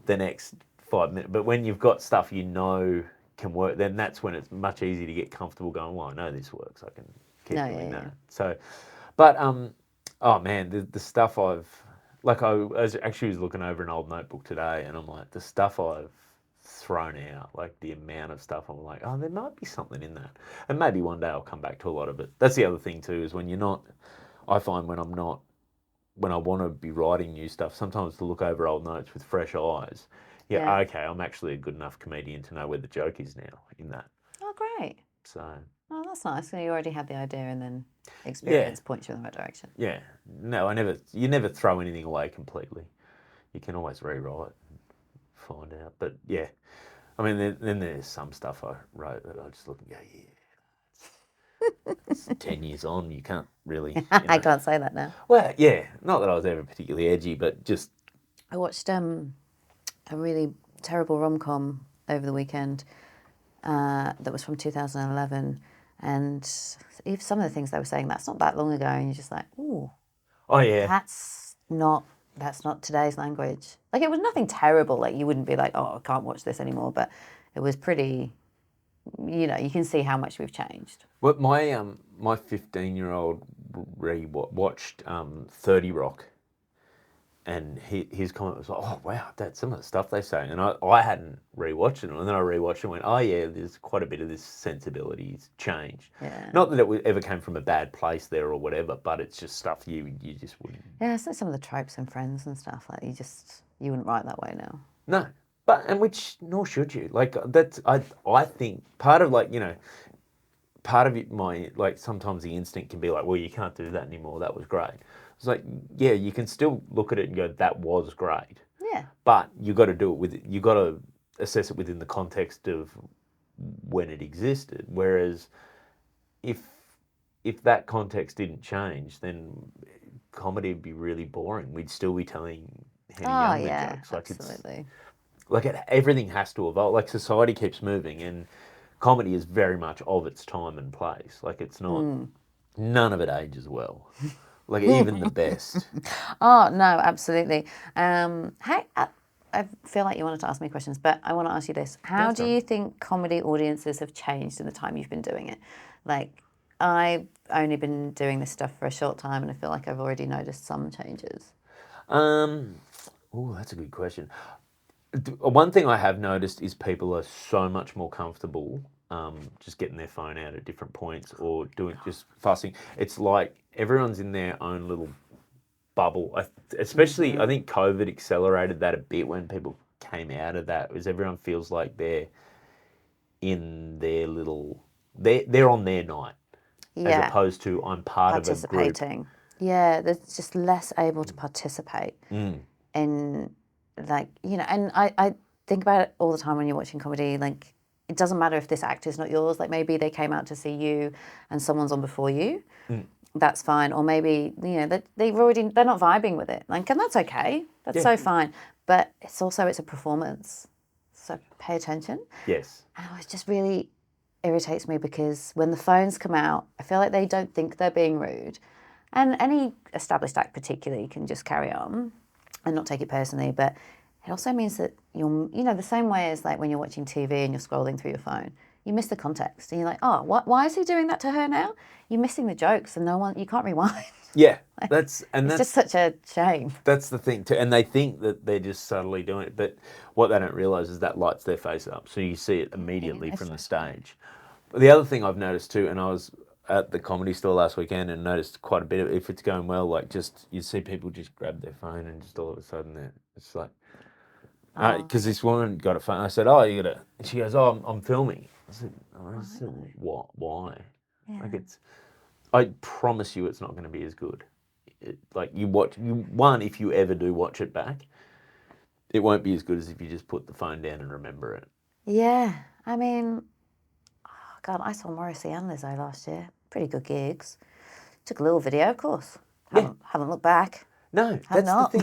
C: the next 5 minutes, but when you've got stuff can work, then that's when it's much easier to get comfortable going, well, I know this works, I can keep doing that. So, but oh man, the stuff I was actually looking over an old notebook today, and I'm like, the stuff I've thrown out, like the amount of stuff, I'm like, oh, there might be something in that. And maybe one day I'll come back to a lot of it. That's the other thing too, is when I find when I want to be writing new stuff, sometimes to look over old notes with fresh eyes. Yeah, okay, I'm actually a good enough comedian to know where the joke is now in that.
B: Oh, great.
C: So.
B: Oh, that's nice. So you already had the idea, and then experience points you in the right direction.
C: Yeah. No, you never throw anything away completely. You can always rewrite and find out. But yeah, I mean, then there's some stuff I wrote that I just look and go, yeah, it's 10 years on, you can't really.
B: I can't say that now.
C: Well, yeah, not that I was ever particularly edgy, but just.
B: I watched a really terrible rom-com over the weekend that was from 2011. And even some of the things they were saying, that's not that long ago, and you're just like, ooh.
C: Oh yeah.
B: That's not today's language. Like, it was nothing terrible. Like, you wouldn't be like, oh, I can't watch this anymore. But it was pretty, you can see how much we've changed.
C: Well, my 15-year-old watched 30 Rock. And his comment was like, oh, wow, that's some of the stuff they say. And I hadn't rewatched it. And then I rewatched it and went, oh, yeah, there's quite a bit of this sensibility's changed.
B: Yeah.
C: Not that it ever came from a bad place there or whatever, but it's just stuff you just wouldn't.
B: Yeah, it's like some of the tropes in Friends and stuff. Like, you wouldn't write that way now.
C: No. Nor should you. Like, I think part of my, like, sometimes the instinct can be like, well, you can't do that anymore. That was great. It's like, yeah, you can still look at it and go, that was great.
B: Yeah.
C: But you got to do it you got to assess it within the context of when it existed. Whereas if that context didn't change, then comedy would be really boring. We'd still be telling Henny Youngman jokes. Like,
B: absolutely.
C: Everything has to evolve. Like, society keeps moving, and comedy is very much of its time and place. Like, it's not, none of it ages well. Like, even the best.
B: Oh, no, absolutely. Hey, I feel like you wanted to ask me questions, but I want to ask you this. How do you think comedy audiences have changed in the time you've been doing it? Like, I've only been doing this stuff for a short time, and I feel like I've already noticed some changes.
C: Oh, that's a good question. One thing I have noticed is people are so much more comfortable just getting their phone out at different points or just fussing. It's like everyone's in their own little bubble. Especially, I think COVID accelerated that a bit when people came out of that, because everyone feels like they're in their little, they're on their night, as opposed to I'm part of a group.
B: Yeah, they're just less able to participate in, like, and I think about it all the time when you're watching comedy. Like, it doesn't matter if this actor's not yours. Like maybe they came out to see you and someone's on before you. That's fine. Or maybe, you know, they're not vibing with it. Like, and that's okay. That's so fine. But it's a performance. So pay attention.
C: Yes.
B: And it just really irritates me because when the phones come out, I feel like they don't think they're being rude. And any established act particularly can just carry on and not take it personally. But it also means that the same way as like when you're watching TV and you're scrolling through your phone, you miss the context and you're like, oh, why is he doing that to her now? You're missing the jokes and you can't rewind.
C: Yeah,
B: it's just such a shame.
C: That's the thing too, and they think that they're just subtly doing it, but what they don't realise is that lights their face up, so you see it immediately from the stage. But the other thing I've noticed too, and I was at the Comedy Store last weekend and noticed quite a bit of, if it's going well, like just you see people just grab their phone and just all of a sudden it's like, because this woman got a phone. I said, "Oh, you got a?" And she goes, "Oh, I'm filming." I said, "What? Why?"
B: Yeah.
C: Like I promise you, it's not going to be as good. If you ever do watch it back, it won't be as good as if you just put the phone down and remember it.
B: Yeah, I mean, God, I saw Morrissey and Lizzo last year. Pretty good gigs. Took a little video, of course. Haven't looked back.
C: No, that's
B: not.
C: the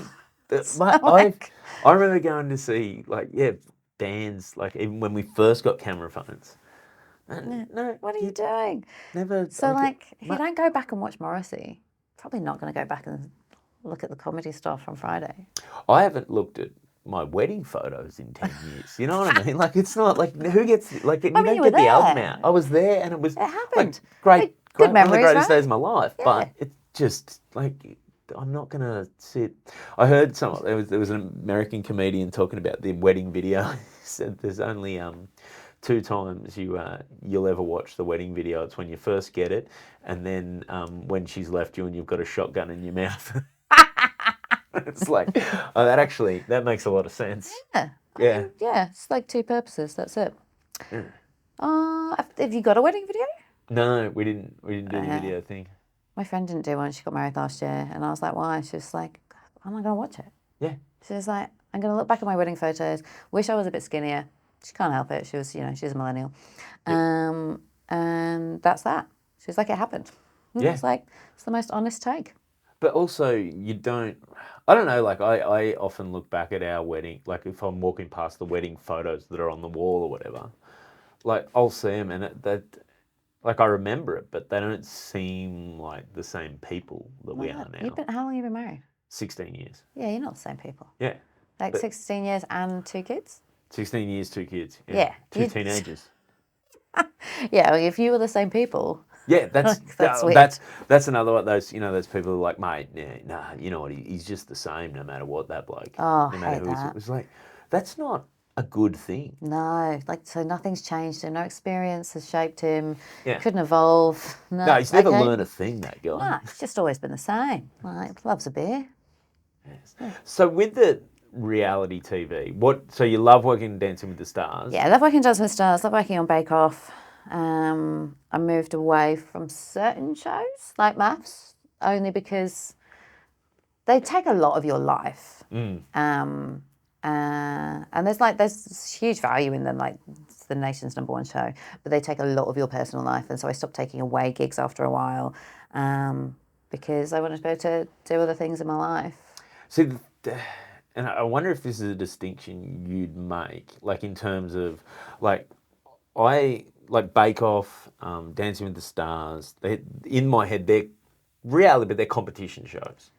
C: thing. I remember going to see bands even when we first got camera phones. No,
B: what are you doing?
C: Never.
B: So if you don't go back and watch Morrissey, probably not going to go back and look at the comedy stuff from Friday.
C: I haven't looked at my wedding photos in 10 years. You know what I mean? Like, it's not like who gets you don't get the album out. I was there, and it
B: happened.
C: Great,
B: good
C: one of the
B: memories,
C: greatest
B: right?
C: days of my life.
B: Yeah.
C: But it's just I'm not gonna sit. I heard there was an American comedian talking about the wedding video. He said there's only 2 times you'll ever watch the wedding video. It's when you first get it, and then when she's left you and you've got a shotgun in your mouth. It's like, that makes a lot of sense.
B: Yeah.
C: Yeah.
B: Yeah, it's like 2 purposes. That's it. Have you got a wedding video?
C: No, we didn't do the video thing.
B: My friend didn't do one. She got married last year, and I was like, why? She was like, I'm not going to watch it.
C: Yeah.
B: She was like, I'm going to look back at my wedding photos. Wish I was a bit skinnier. She can't help it. She was, she's a millennial. And that's that. She was like, it happened. And it's like, it's the most honest take.
C: But also, I don't know, I often look back at our wedding, like if I'm walking past the wedding photos that are on the wall or whatever, like I'll see them and I remember it, but they don't seem like the same people that we are now.
B: How long have you been married?
C: 16 years.
B: Yeah, you're not the same people.
C: Yeah.
B: 16 years and 2 kids?
C: 16 years, 2 kids.
B: Yeah.
C: 2 teenagers.
B: Yeah, well, if you were the same people.
C: Yeah,
B: that's weird.
C: That's another one. Those people who are like, mate, nah, you know what? He's just the same, no matter what that bloke.
B: Oh,
C: no matter
B: hate
C: who
B: that.
C: it was like, that's not a good thing.
B: No, so nothing's changed him. No experience has shaped him.
C: Yeah.
B: Couldn't evolve.
C: No, he's never learned a thing, that guy.
B: No, it's just always been the same. Loves a beer.
C: Yes. Yeah. So with the reality TV, so you love working Dancing with the Stars?
B: Yeah, I love working Dancing with the Stars. Love working on Bake Off. I moved away from certain shows like Maths only because they take a lot of your life. And there's huge value in them. Like it's the nation's #1 show, but they take a lot of your personal life, and so I stopped taking away gigs after a while because I wanted to be able to do other things in my life.
C: See, and I wonder if this is a distinction you'd make, like in terms of Bake Off, Dancing with the Stars. In my head, they're reality, but they're competition shows.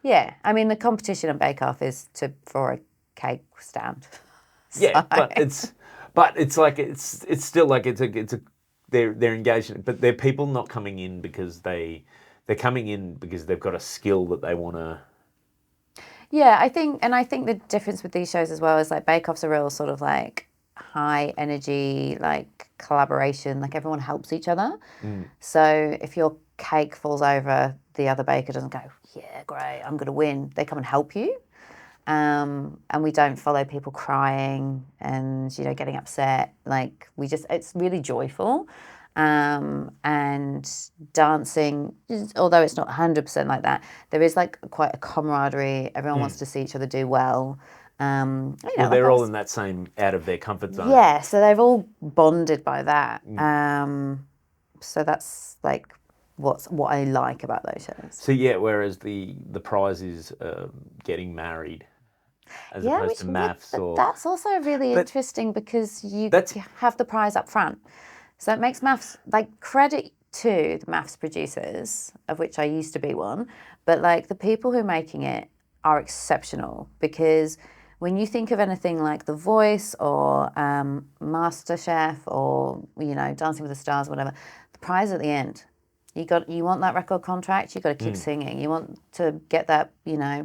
B: Yeah, I mean the competition on Bake Off is for a cake stand.
C: Yeah, but it's still like they're engaged in it, but they're people not coming in because they're coming in because they've got a skill that they want to.
B: Yeah, I think the difference with these shows as well is like Bake Off's a real sort of like high energy, like collaboration, like everyone helps each other. So if your cake falls over, the other baker doesn't go, yeah, great, I'm going to win. They come and help you. And we don't follow people crying and, getting upset. Like it's really joyful. And dancing, although it's not 100% like that, there is like quite a camaraderie. Everyone wants to see each other do well.
C: Well, they're all in that same out of their comfort zone.
B: Yeah, so they've all bonded by that. So that's like what I like about those shows.
C: So yeah, whereas the prize is getting married, as opposed to maths or.
B: That's also really interesting because you have the prize up front, so it makes maths like credit to the maths producers, of which I used to be one, but like the people who are making it are exceptional because when you think of anything like The Voice or MasterChef or Dancing with the Stars, whatever, the prize at the end. You want that record contract, you got to keep singing. You want to get that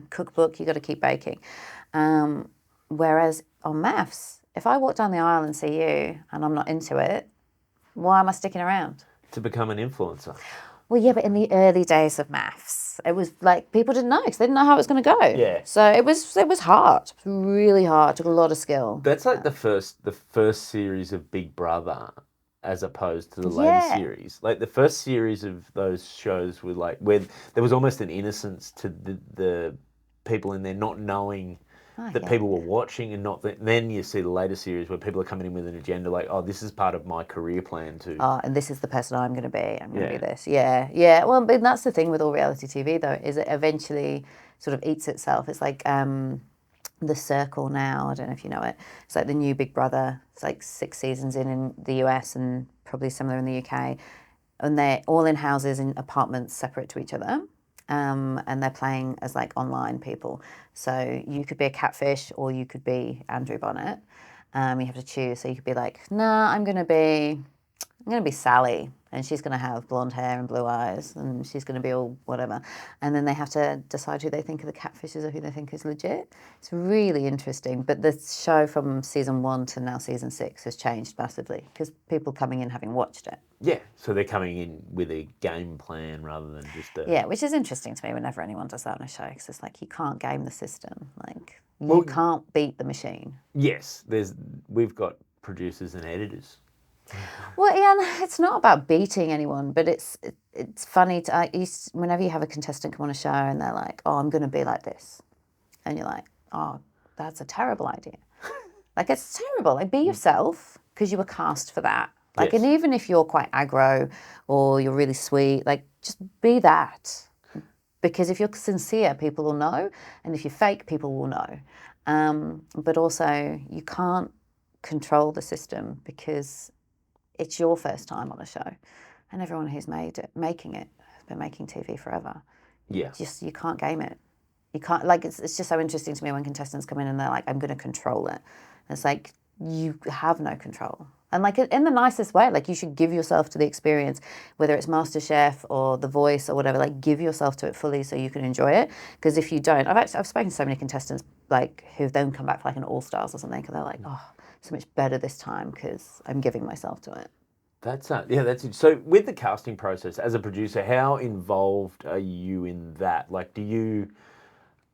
B: cookbook, you got to keep baking. Whereas on maths, if I walk down the aisle and see you and I'm not into it, why am I sticking around?
C: To become an influencer.
B: Well, yeah, but in the early days of maths, it was like people didn't know because they didn't know how it was going to go.
C: Yeah.
B: So it was hard. It was really hard. It took a lot of skill.
C: That's like the first series of Big Brother, as opposed to the later series. Like the first series of those shows were like where there was almost an innocence to the people in there not knowing that people were watching and not that. Then you see the later series where people are coming in with an agenda like, oh, this is part of my career plan too.
B: Oh, and this is the person I'm going to be. I'm going to be this. Yeah, yeah. Well, but that's the thing with all reality TV though, is it eventually sort of eats itself. It's like The Circle now. I don't know if you know it. It's like the new Big Brother. It's like 6 seasons in the US and probably similar in the UK. And they're all in houses in apartments separate to each other. And they're playing as like online people. So you could be a catfish or you could be Andrew Bonnet. You have to choose. So you could be like, nah, I'm gonna be Sally, and she's gonna have blonde hair and blue eyes, and she's gonna be all whatever. And then they have to decide who they think are the catfishes or who they think is legit. It's really interesting. But the show from season 1 to now season 6 has changed massively because people coming in having watched it.
C: Yeah, so they're coming in with a game plan rather than just a...
B: Yeah, which is interesting to me whenever anyone does that on a show because it's like you can't game the system. Like you can't beat the machine.
C: Yes, we've got producers and editors.
B: Well, yeah, it's not about beating anyone, but it's funny whenever you have a contestant come on a show and they're like, oh, I'm going to be like this. And you're like, oh, that's a terrible idea. Like, it's terrible. Like, be yourself because you were cast for that. Like, and even if you're quite aggro or you're really sweet, like, just be that. Because if you're sincere, people will know. And if you're fake, people will know. But also, you can't control the system because it's your first time on a show. And everyone who's making it has been making TV forever.
C: Yeah.
B: You can't game it. You can't, like, it's just so interesting to me when contestants come in and they're like, I'm going to control it. And it's like, you have no control. And like in the nicest way, like you should give yourself to the experience, whether it's MasterChef or The Voice or whatever, like give yourself to it fully so you can enjoy it. Because if you don't, I've spoken to so many contestants like who've then come back for like an All-Stars or something, and they're like, oh, so much better this time because I'm giving myself to it.
C: That's it. So with the casting process as a producer, how involved are you in that? Like,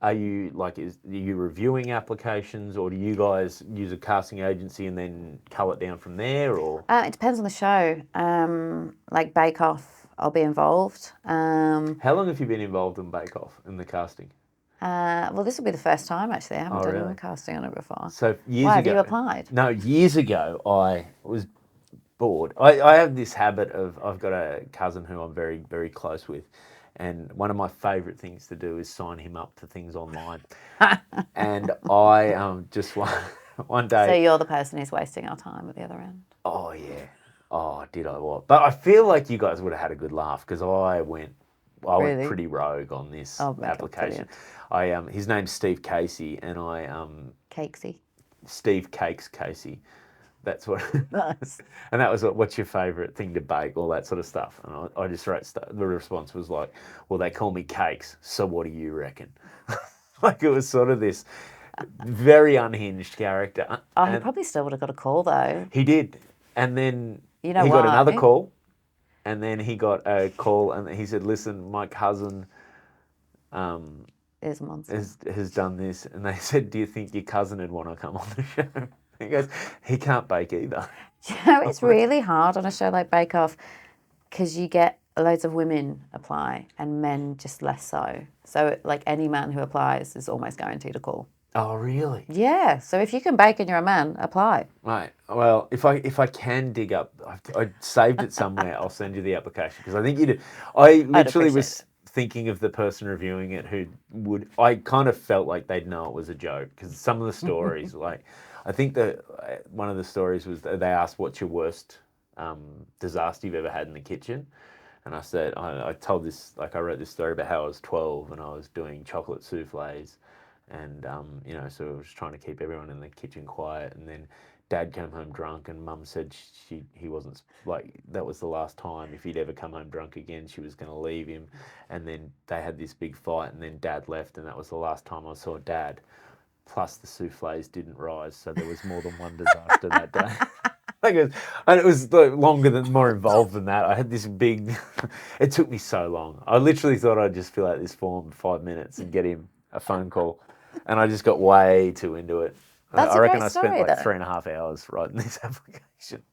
C: are you reviewing applications, or do you guys use a casting agency and then cull it down from there, or?
B: It depends on the show. Like Bake Off, I'll be involved.
C: How long have you been involved in Bake Off, in the casting?
B: Well, this will be the first time, actually. I haven't done
C: really?
B: any casting on it before.
C: So years
B: Why,
C: ago.
B: have you applied?
C: No, years ago I was bored. I have this habit of, I've got a cousin who I'm very, very close with. And one of my favourite things to do is sign him up for things online. And I just one day...
B: So you're the person who's wasting our time at the other end?
C: Oh, yeah. Oh, did I what? But I feel like you guys would have had a good laugh because I went
B: Really?
C: pretty rogue on this application.
B: Brilliant.
C: His name's Steve Casey, and
B: Cakesy.
C: Steve Cakes Casey. That's what.
B: Nice.
C: And that was what's your favourite thing to bake, all that sort of stuff. And I just wrote, the response was like, well, they call me Cakes, so what do you reckon? Like it was sort of this very unhinged character.
B: Oh, he probably still would have got a call though.
C: He did. And then
B: he got
C: another call. And then he got a call and he said, listen, my cousin
B: is a monster.
C: has done this. And they said, do you think your cousin would want to come on the show? He goes, he can't bake either.
B: You know, it's really hard on a show like Bake Off because you get loads of women apply and men just less so. So like any man who applies is almost guaranteed a call.
C: Oh, really?
B: Yeah. So if you can bake and you're a man, apply.
C: Right. Well, if I can dig up, I saved it somewhere. I'll send you the application because I think you do. I
B: I'd
C: literally
B: appreciate
C: was
B: it.
C: thinking of the person reviewing it who would. I kind of felt like they'd know it was a joke because some of the stories, like I think that one of the stories was that they asked, "What's your worst disaster you've ever had in the kitchen?" And I said, I told this, like I wrote this story about how I was 12 and I was doing chocolate soufflés. And, so I was trying to keep everyone in the kitchen quiet. And then dad came home drunk and mum said he wasn't, like, that was the last time. If he'd ever come home drunk again, she was going to leave him. And then they had this big fight and then dad left. And that was the last time I saw dad. Plus the soufflés didn't rise. So there was more than one disaster that day. And it was more involved than that. I had this big, it took me so long. I literally thought I'd just fill out this form in 5 minutes and get him a phone call. And I just got way too into it.
B: That's
C: I
B: a
C: reckon
B: great
C: I spent
B: story,
C: like
B: though.
C: 3.5 hours writing this application.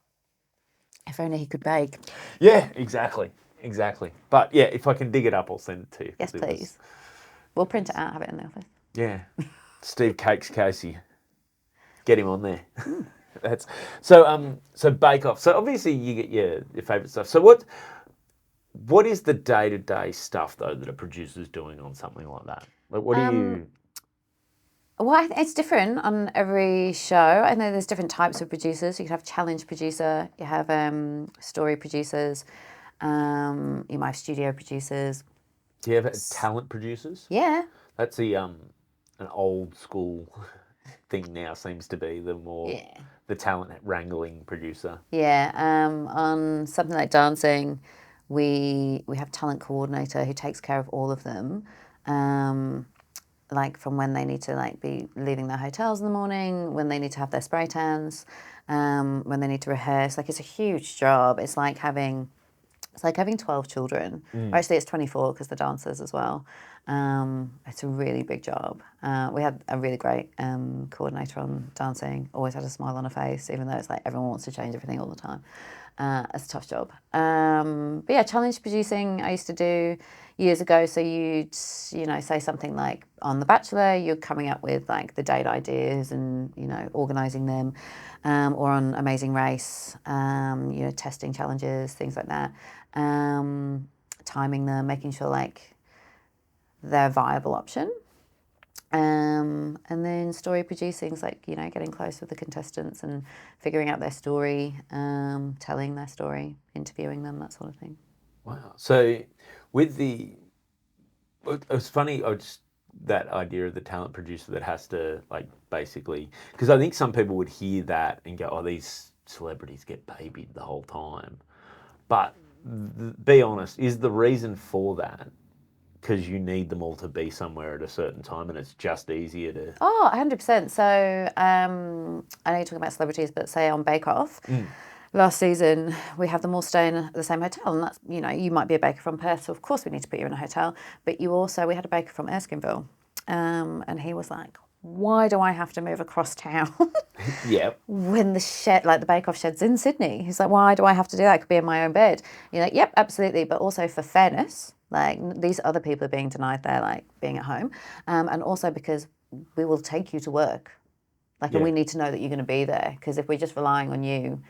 B: If only he could bake.
C: Yeah, exactly. But yeah, if I can dig it up, I'll send it to you.
B: Yes, please. We'll print it out, have it in the office.
C: Yeah. Steve Cakes Casey. Get him on there. That's so Bake Off. So obviously you get your favourite stuff. So what is the day-to-day stuff though that a producer's doing on something like that? Like what do you
B: Well, it's different on every show. I know there's different types of producers. You can have challenge producer, you have story producers, you might have studio producers.
C: do you have talent producers?
B: Yeah.
C: That's an old school thing now seems to be the talent wrangling producer.
B: Yeah. On something like dancing, we have talent coordinator who takes care of all of them. Like from when they need to be leaving their hotels in the morning, when they need to have their spray tans, when they need to rehearse. Like it's a huge job. It's like having 12 children. Or actually, it's 24 because the dancers as well. It's a really big job. We had a really great coordinator on dancing. Always had a smile on her face, even though it's like everyone wants to change everything all the time. It's a tough job. But yeah, challenge producing I used to do years ago. So you'd, say something like on The Bachelor, you're coming up with like the date ideas and, organising them. Or on Amazing Race, testing challenges, things like that. Timing them, making sure like they're a viable option. And then story producing is like, getting close with the contestants and figuring out their story, telling their story, interviewing them, that sort of thing.
C: Wow. So it was funny, that idea of the talent producer that has to basically, because I think some people would hear that and go, oh, these celebrities get babied the whole time. But be honest, is the reason for that because you need them all to be somewhere at a certain time and it's just easier to...
B: Oh, 100%. So I know you're talking about celebrities, but say on Bake Off, last season we have them all staying at the same hotel. And that's, you might be a baker from Perth, so of course we need to put you in a hotel. But we had a baker from Erskineville. And he was like, why do I have to move across town?
C: Yep.
B: When the shed, like the Bake Off shed's in Sydney. He's like, why do I have to do that? I could be in my own bed. You're like, yep, absolutely. But also for fairness, like these other people are being denied their being at home. And also because we will take you to work. And we need to know that you're going to be there. Because if we're just relying on you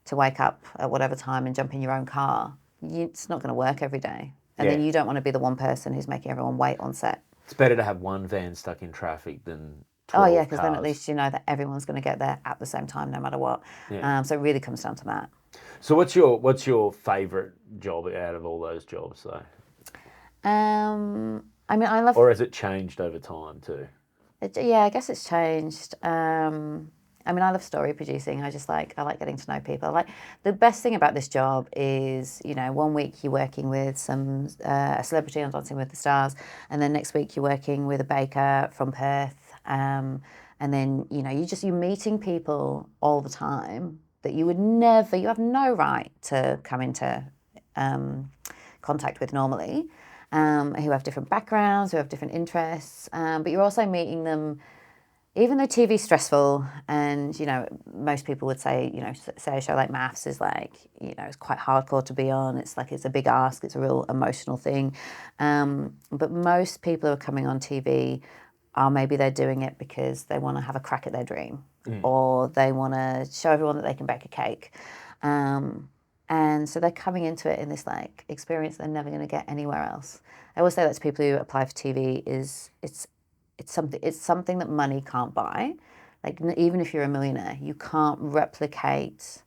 B: to wake up at whatever time and jump in your own car, it's not going to work every day. And then you don't want to be the one person who's making everyone wait on set.
C: It's better to have one van stuck in traffic than 12
B: Oh, yeah, because then at
C: cars.
B: least you know that everyone's going to get there at the same time, no matter what.
C: Yeah.
B: So it really comes down to that.
C: So what's your favourite job out of all those jobs, though?
B: I mean, I love...
C: Or has it changed over time, too?
B: I guess it's changed. I mean, I love story producing. I like getting to know people. The best thing about this job is, 1 week you're working with a celebrity on Dancing with the Stars, and then next week you're working with a baker from Perth, and then you're meeting people all the time that you have no right to come into contact with normally, who have different backgrounds, who have different interests, but you're also meeting them. Even though TV's stressful and, most people would say, say a show like Maths is it's quite hardcore to be on. It's it's a big ask. It's a real emotional thing. But most people who are coming on TV maybe they're doing it because they want to have a crack at their dream, or they want to show everyone that they can bake a cake. And so they're coming into it in this like experience they're never going to get anywhere else. I always say that to people who apply for TV is it's something that money can't buy. Like even if you're a millionaire, you can't replicate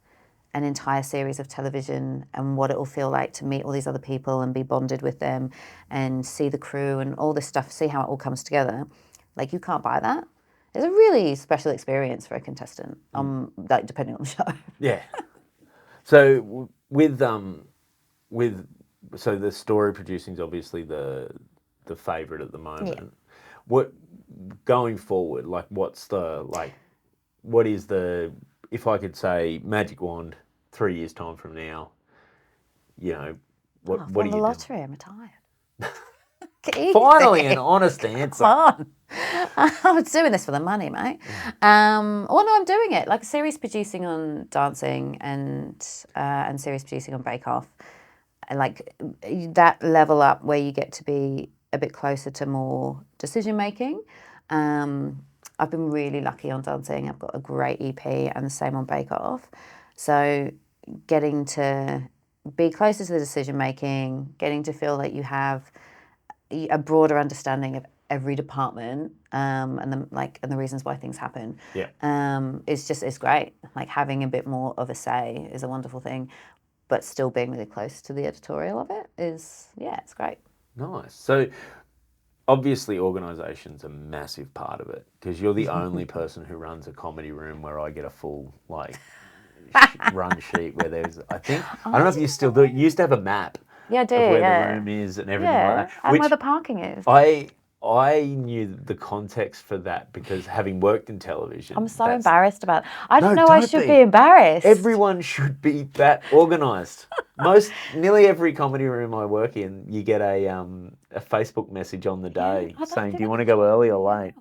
B: an entire series of television and what it will feel like to meet all these other people and be bonded with them and see the crew and all this stuff, see how it all comes together. Like you can't buy that. It's a really special experience for a contestant, like depending on the show.
C: Yeah. So with so the story producing is obviously the favourite at the moment. Yeah. What going forward? Like, what is the, if I could say magic wand, 3 years time from now, you know, what
B: I've
C: do
B: won
C: you
B: the
C: do?
B: lottery, I'm retired.
C: Finally, an honest answer.
B: Come on. I was doing this for the money, mate. No, I'm doing it. Like series producing on Dancing and series producing on Bake Off. Like that level up where you get to be a bit closer to more decision making. I've been really lucky on Dancing. I've got a great EP and the same on Bake Off. So getting to be closer to the decision making, getting to feel that you have a broader understanding of every department and the reasons why things happen.
C: Yeah.
B: It's great. Like having a bit more of a say is a wonderful thing, but still being really close to the editorial of it is, it's great.
C: Nice. So obviously organisation's a massive part of it because you're the only person who runs a comedy room where I get a full run sheet where there's, I don't know if you still do it. You used to have a map.
B: Yeah, I do.
C: Of where the room is and everything like that.
B: And where the parking is.
C: I knew the context for that because having worked in television.
B: I'm so embarrassed about it. I don't know I should be embarrassed.
C: Everyone should be that organised. Nearly every comedy room I work in, you get a Facebook message on the day saying, do you want to go early or late?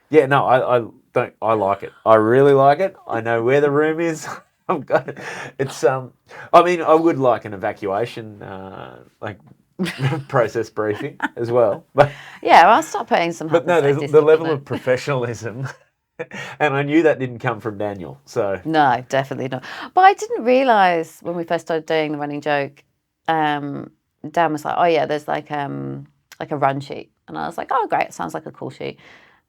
C: Yeah, no, I don't. I like it. I really like it. I know where the room is. It's I mean, I would like an evacuation process briefing as well. But
B: yeah, well, I'll start putting some.
C: But no, there's the level of professionalism, and I knew that didn't come from Daniel. So
B: no, definitely not. But I didn't realise when we first started doing the running joke. Dan was like, "Oh yeah, there's like a run sheet," and I was like, "Oh great, it sounds like a cool sheet."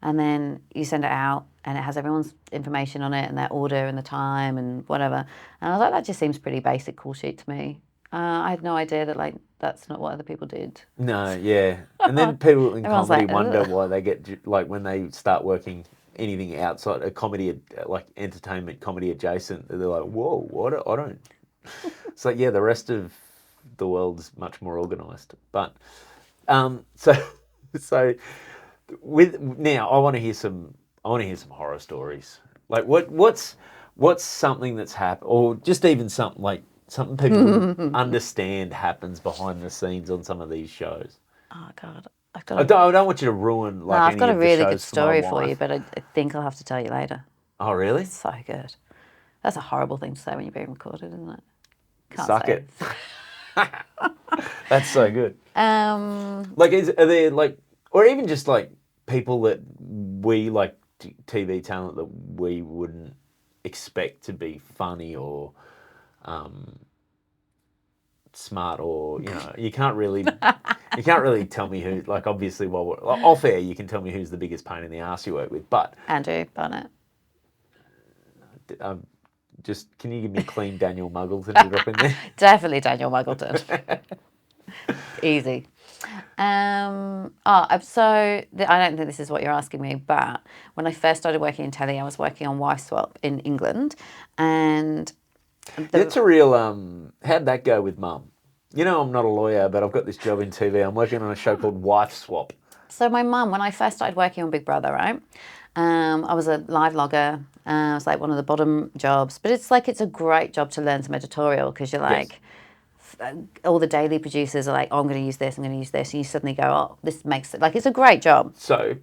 B: And then you send it out and it has everyone's information on it and their order and the time and whatever. And I was like, that just seems pretty basic call sheet to me. I had no idea that that's not what other people did.
C: No, yeah. And then people in comedy wonder why they get, when they start working anything outside a comedy, like entertainment, comedy adjacent, they're like, whoa, what? I don't. It's like, yeah, the rest of the world's much more organised. But, so now I want to hear some horror stories. Like what's something that's happened, or just even something people understand happens behind the scenes on some of these shows.
B: Oh God,
C: I don't want you to ruin
B: I've got a really good story for you, but I think I'll have to tell you later.
C: Oh really?
B: It's so good. That's a horrible thing to say when you're being recorded, isn't it?
C: Can't Suck say it. That's so good. Are there or even just people that we TV talent that we wouldn't expect to be funny or smart, or you can't really tell me who, obviously while we're off air you can tell me who's the biggest pain in the arse you work with, but
B: Andrew Barnett.
C: Just can you give me a clean Daniel Muggleton to drop in there?
B: Definitely Daniel Muggleton. Easy. I don't think this is what you're asking me, but when I first started working in telly, I was working on Wife Swap in England, and
C: it's a real how'd that go with Mum? I'm not a lawyer, but I've got this job in TV. I'm working on a show called Wife Swap.
B: So my mum, when I first started working on Big Brother, right? I was a live logger. It was one of the bottom jobs, but it's a great job to learn some editorial because you're
C: Yes.
B: All the daily producers are oh, I'm going to use this, and you suddenly go, oh, this makes it, it's a great job.
C: So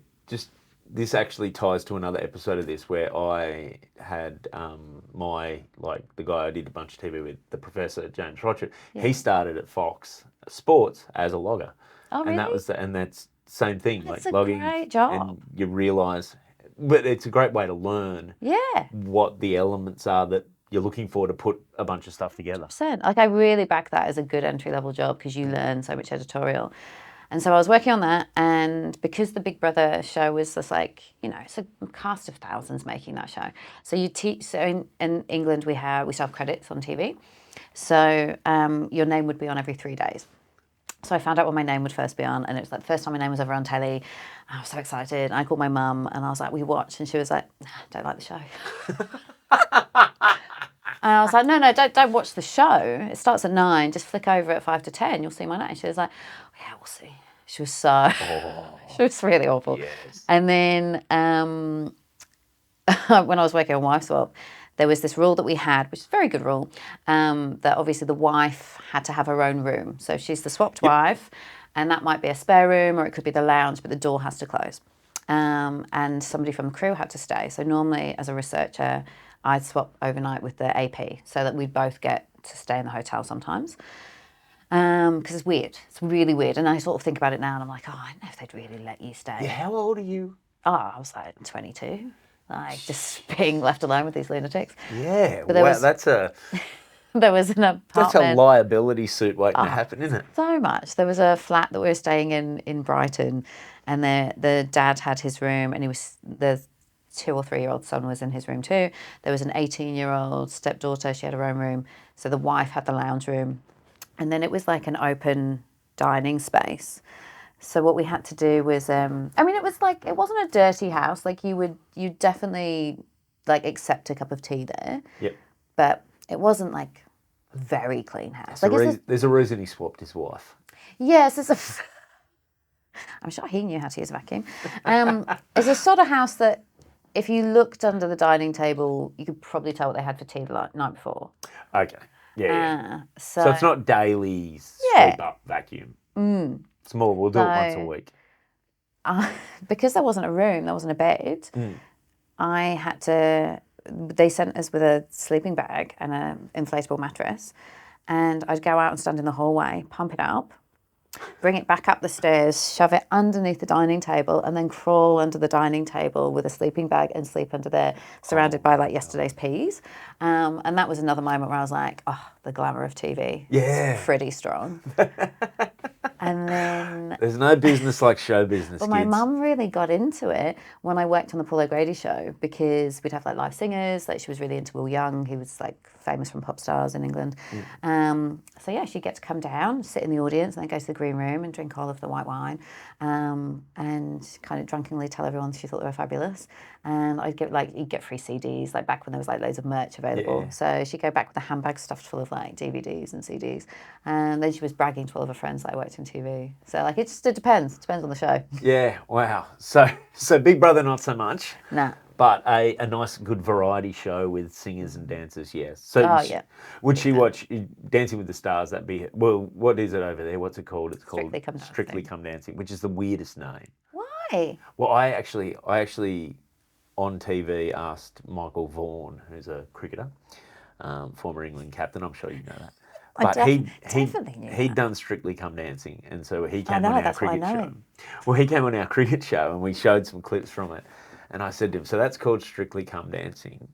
C: this actually ties to another episode of this where I had the guy I did a bunch of TV with, the Professor James Rochett. Yeah. He started at Fox Sports as a logger.
B: Oh, really?
C: And that's same thing,
B: That's
C: like
B: a
C: logging,
B: great job.
C: and you realise. But it's a great way to learn what the elements are that you're looking for to put a bunch of stuff together.
B: 100%. Like I really back that as a good entry-level job because you learn so much editorial. And so I was working on that, and because the Big Brother show was just like, it's a cast of thousands making that show. So you teach. So in England we still have credits on TV. So your name would be on every 3 days. So I found out when my name would first be on, and it was like the first time my name was ever on telly. I was so excited. And I called my mum, and I was like, "We watch," and she was like, "Don't like the show." And I was like, no, don't watch the show. It starts at 9. Just flick over at 5 to 10. You'll see my name. She was like, yeah, we'll see. She was she was really awful.
C: Yes.
B: And then when I was working on Wife Swap, there was this rule that we had, which is a very good rule, that obviously the wife had to have her own room. So she's the swapped wife, and that might be a spare room or it could be the lounge, but the door has to close. And somebody from the crew had to stay. So normally, as a researcher, I'd swap overnight with the AP so that we'd both get to stay in the hotel sometimes. Because it's weird. It's really weird. And I sort of think about it now and I'm like, I don't know if they'd really let you stay.
C: Yeah, how old are you?
B: Oh, I was like 22. Like just being left alone with these lunatics.
C: Yeah,
B: But there was
C: that's a
B: an apartment.
C: that's a liability suit waiting to happen, isn't it?
B: So much. There was a flat that we were staying in Brighton, and the dad had his room, and the 2 or 3 year old son was in his room too. There was an 18-year-old stepdaughter. She had her own room. So the wife had the lounge room, and then it was like an open dining space. So what we had to do was, it was like, it wasn't a dirty house. Like you definitely like accept a cup of tea there.
C: Yep.
B: But it wasn't like a very clean house.
C: There's a reason he swapped his wife.
B: Yes, I'm sure he knew how to use a vacuum. It's a sort of house that if you looked under the dining table, you could probably tell what they had for tea the night before.
C: Okay. Yeah.
B: So
C: it's not daily sweep up vacuum. It's more, we'll do it once a week.
B: Because there wasn't a room, there wasn't a bed, they sent us with a sleeping bag and an inflatable mattress, and I'd go out and stand in the hallway, pump it up, bring it back up the stairs, shove it underneath the dining table, and then crawl under the dining table with a sleeping bag and sleep under there, surrounded by like yesterday's peas. And that was another moment where I was like, the glamour of TV.
C: Yeah.
B: It's pretty strong. And then...
C: There's no business like show business,
B: Well, my mum really got into it when I worked on the Paul O'Grady show, because we'd have like live singers. Like she was really into Will Young, who was like famous from Pop Stars in England. So yeah, she'd get to come down, sit in the audience, and then go to the green room and drink all of the white wine, and kind of drunkenly tell everyone she thought they were fabulous. And you'd get free CDs, like back when there was like loads of merch available.
C: Yeah.
B: So she'd go back with a handbag stuffed full of like DVDs and CDs. And then she was bragging to all of her friends that I worked in TV. So like it depends. It depends on the show.
C: Yeah, wow. So Big Brother not so much.
B: Nah.
C: But a nice, good variety show with singers and dancers, yes. So would she watch Dancing with the Stars? What is it over there? What's it called? It's called Strictly Come Dancing, which is the weirdest name.
B: Why?
C: Well, I actually on TV asked Michael Vaughan, who's a cricketer, former England captain. I'm sure you know that. But he'd done Strictly Come Dancing, and so he came on our cricket show. Well, he came on our cricket show, and we showed some clips from it. And I said to him, so that's called Strictly Come Dancing.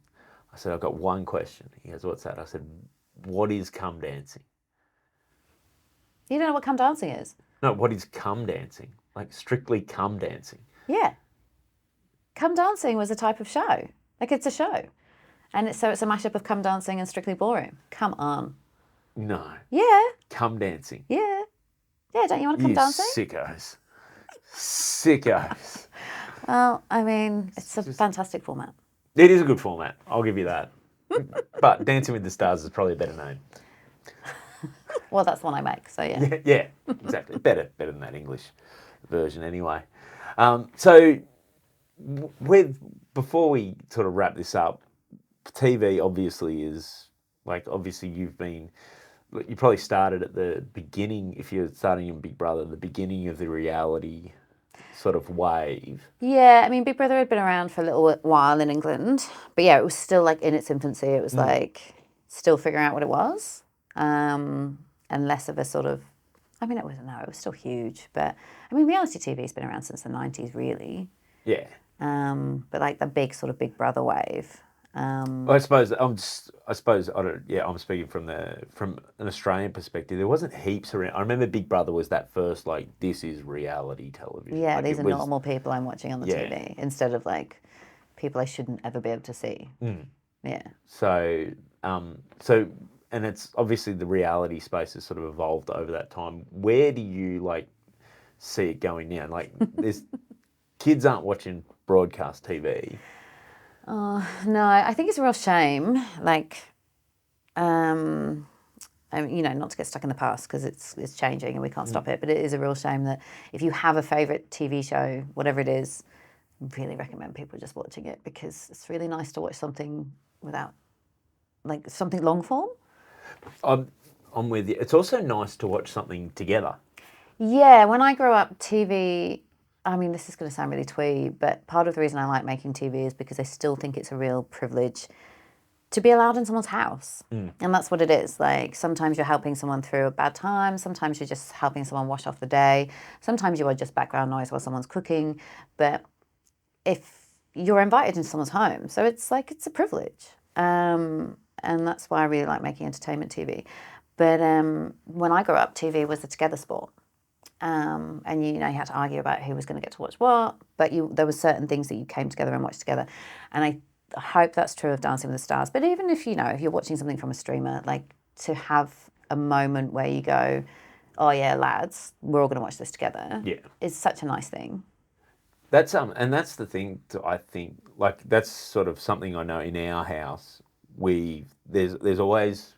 C: I said, I've got one question. He goes, what's that? I said, what is come dancing?
B: You don't know what come dancing is?
C: No, what is come dancing? Like Strictly Come Dancing.
B: Yeah. Come Dancing was a type of show. Like it's a show. And it's a mashup of Come Dancing and Strictly Ballroom. Come on.
C: No.
B: Yeah.
C: Come Dancing.
B: Yeah. Yeah, don't you want to come dancing?
C: Sickos. Sickos.
B: Well, it's a fantastic format.
C: It is a good format. I'll give you that. But Dancing with the Stars is probably a better name.
B: Well, that's the one I make, so yeah.
C: Yeah, exactly. Better than that English version anyway. So before we sort of wrap this up, TV obviously is, obviously you probably started at the beginning, if you're starting in Big Brother, the beginning of the reality sort of wave.
B: Yeah, Big Brother had been around for a little while in England, but yeah, it was still like in its infancy. It was like still figuring out what it was, and less of a sort of, I mean, it was still huge. But, I mean, reality TV's been around since the 90s, really.
C: Yeah.
B: But like the big sort of Big Brother wave.
C: I suppose I'm speaking from an Australian perspective. There wasn't heaps around. I remember Big Brother was that first, like, this is reality television.
B: Yeah,
C: like
B: these are normal people I'm watching on the
C: Yeah.
B: TV instead of like people I shouldn't ever be able to see. Yeah.
C: So, and it's obviously the reality space has sort of evolved over that time. Where do you like see it going now? Like, there's kids aren't watching broadcast TV.
B: No, I think it's a real shame. Like, I mean, not to get stuck in the past because it's changing and we can't stop it. But it is a real shame that if you have a favourite TV show, whatever it is, I really recommend people just watching it because it's really nice to watch something without, like, something long form.
C: I'm with you. It's also nice to watch something together.
B: Yeah, when I grew up, TV, I mean, this is going to sound really twee, but part of the reason I like making TV is because I still think it's a real privilege to be allowed in someone's house. And that's what it is. Like, sometimes you're helping someone through a bad time. Sometimes you're just helping someone wash off the day. Sometimes you are just background noise while someone's cooking. But if you're invited into someone's home, so it's like, it's a privilege. And that's why I really like making entertainment TV. But when I grew up, TV was a together sport. And you had to argue about who was going to get to watch what, but there were certain things that you came together and watched together. And I hope that's true of Dancing with the Stars. But even if if you're watching something from a streamer, like, to have a moment where you go, oh yeah, lads, we're all going to watch this together.
C: Yeah,
B: is such a nice thing.
C: That's and that's the thing. I think, like, that's sort of something I know in our house. There's always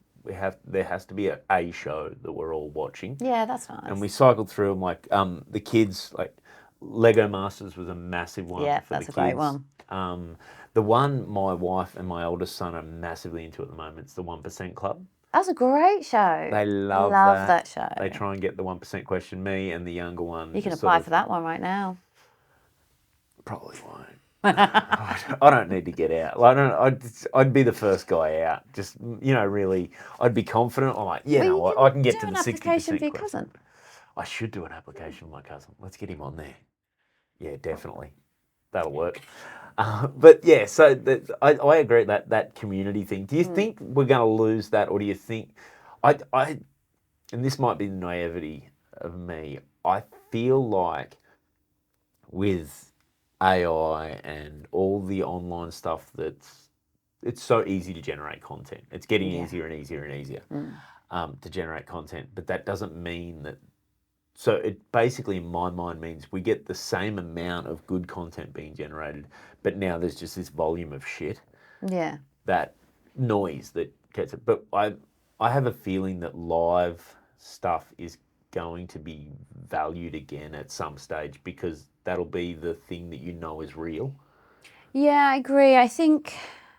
C: there has to be a show that we're all watching.
B: Yeah, that's nice.
C: And we cycled through them, like, the kids, like, Lego Masters was a massive one.
B: Yeah,
C: for
B: that's
C: the
B: a great
C: kids.
B: one.
C: The one my wife and my oldest son are massively into at the moment is the 1% Club.
B: That's a great show.
C: They love
B: that show.
C: They try and get the 1% question. Me and the younger one.
B: You can apply for that one right now.
C: Probably won't. I don't need to get out. Like, I'd be the first guy out. Just, really, I'd be confident. I'm like, I can get to the 60% question.
B: Do an application for your cousin.
C: I should do an application for my cousin. Let's get him on there. Yeah, definitely. That'll work. But yeah, so I agree that community thing. Do you think we're going to lose that, or do you think and this might be the naivety of me, I feel like with AI and all the online stuff it's so easy to generate content. It's getting easier and easier and easier to generate content, but that doesn't mean that. So it basically, in my mind, means we get the same amount of good content being generated, but now there's just this volume of shit.
B: Yeah.
C: That noise that gets it. But I have a feeling that live stuff is going to be valued again at some stage because that'll be the thing that is real.
B: Yeah, I agree. I think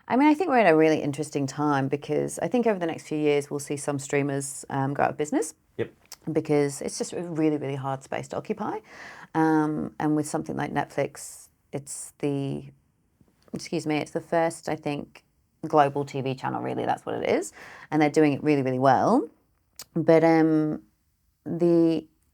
B: we're in a really interesting time because I think over the next few years we'll see some streamers go out of business.
C: Yep.
B: Because it's just a really, really hard space to occupy. And with something like Netflix, it's the first, I think, global TV channel, really, that's what it is. And they're doing it really, really well. But I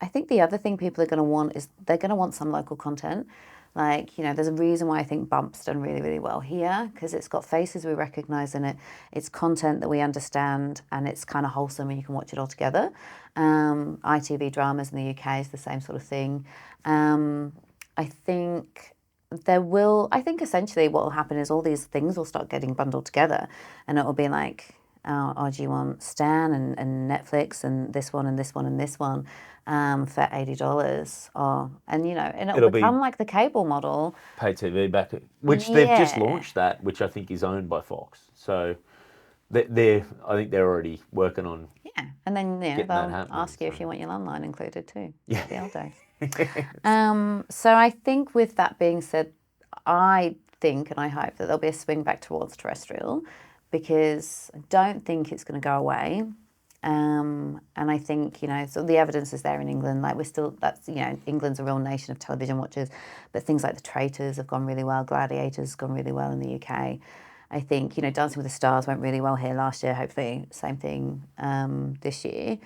B: think the other thing people are going to want is they're going to want some local content. Like, there's a reason why I think Bump's done really, really well here because it's got faces we recognise in it. It's content that we understand and it's kind of wholesome and you can watch it all together. ITV dramas in the UK is the same sort of thing. I think essentially what will happen is all these things will start getting bundled together and it will be like, oh, do you want Stan and Netflix and this one and this one and this one for $80? And it'll become like the cable model.
C: Pay TV back, which they've just launched that, which I think is owned by Fox. So I think they're already working on.
B: Yeah, and then they'll ask you if you want your landline included too.
C: Yeah,
B: the old days. So I think with that being said, I think and I hope that there'll be a swing back towards terrestrial because I don't think it's going to go away. And I think, so the evidence is there in England. Like England's a real nation of television watchers, but things like The Traitors have gone really well. Gladiators has gone really well in the UK. I think, Dancing with the Stars went really well here last year. Hopefully, same thing this year.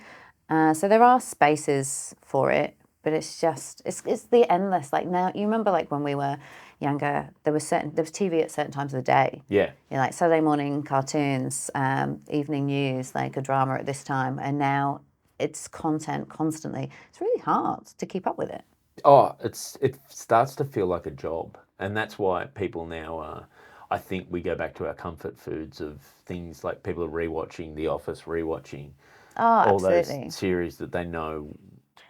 B: So there are spaces for it, but it's just it's the endless. Like now, you remember like when we were younger, there was TV at certain times of the day.
C: Yeah.
B: Like Saturday morning cartoons, evening news, like a drama at this time, and now it's content constantly. It's really hard to keep up with it.
C: Oh, it starts to feel like a job, and that's why people now. I think we go back to our comfort foods of things like people are rewatching The Office, rewatching all those
B: Absolutely.
C: series that they know,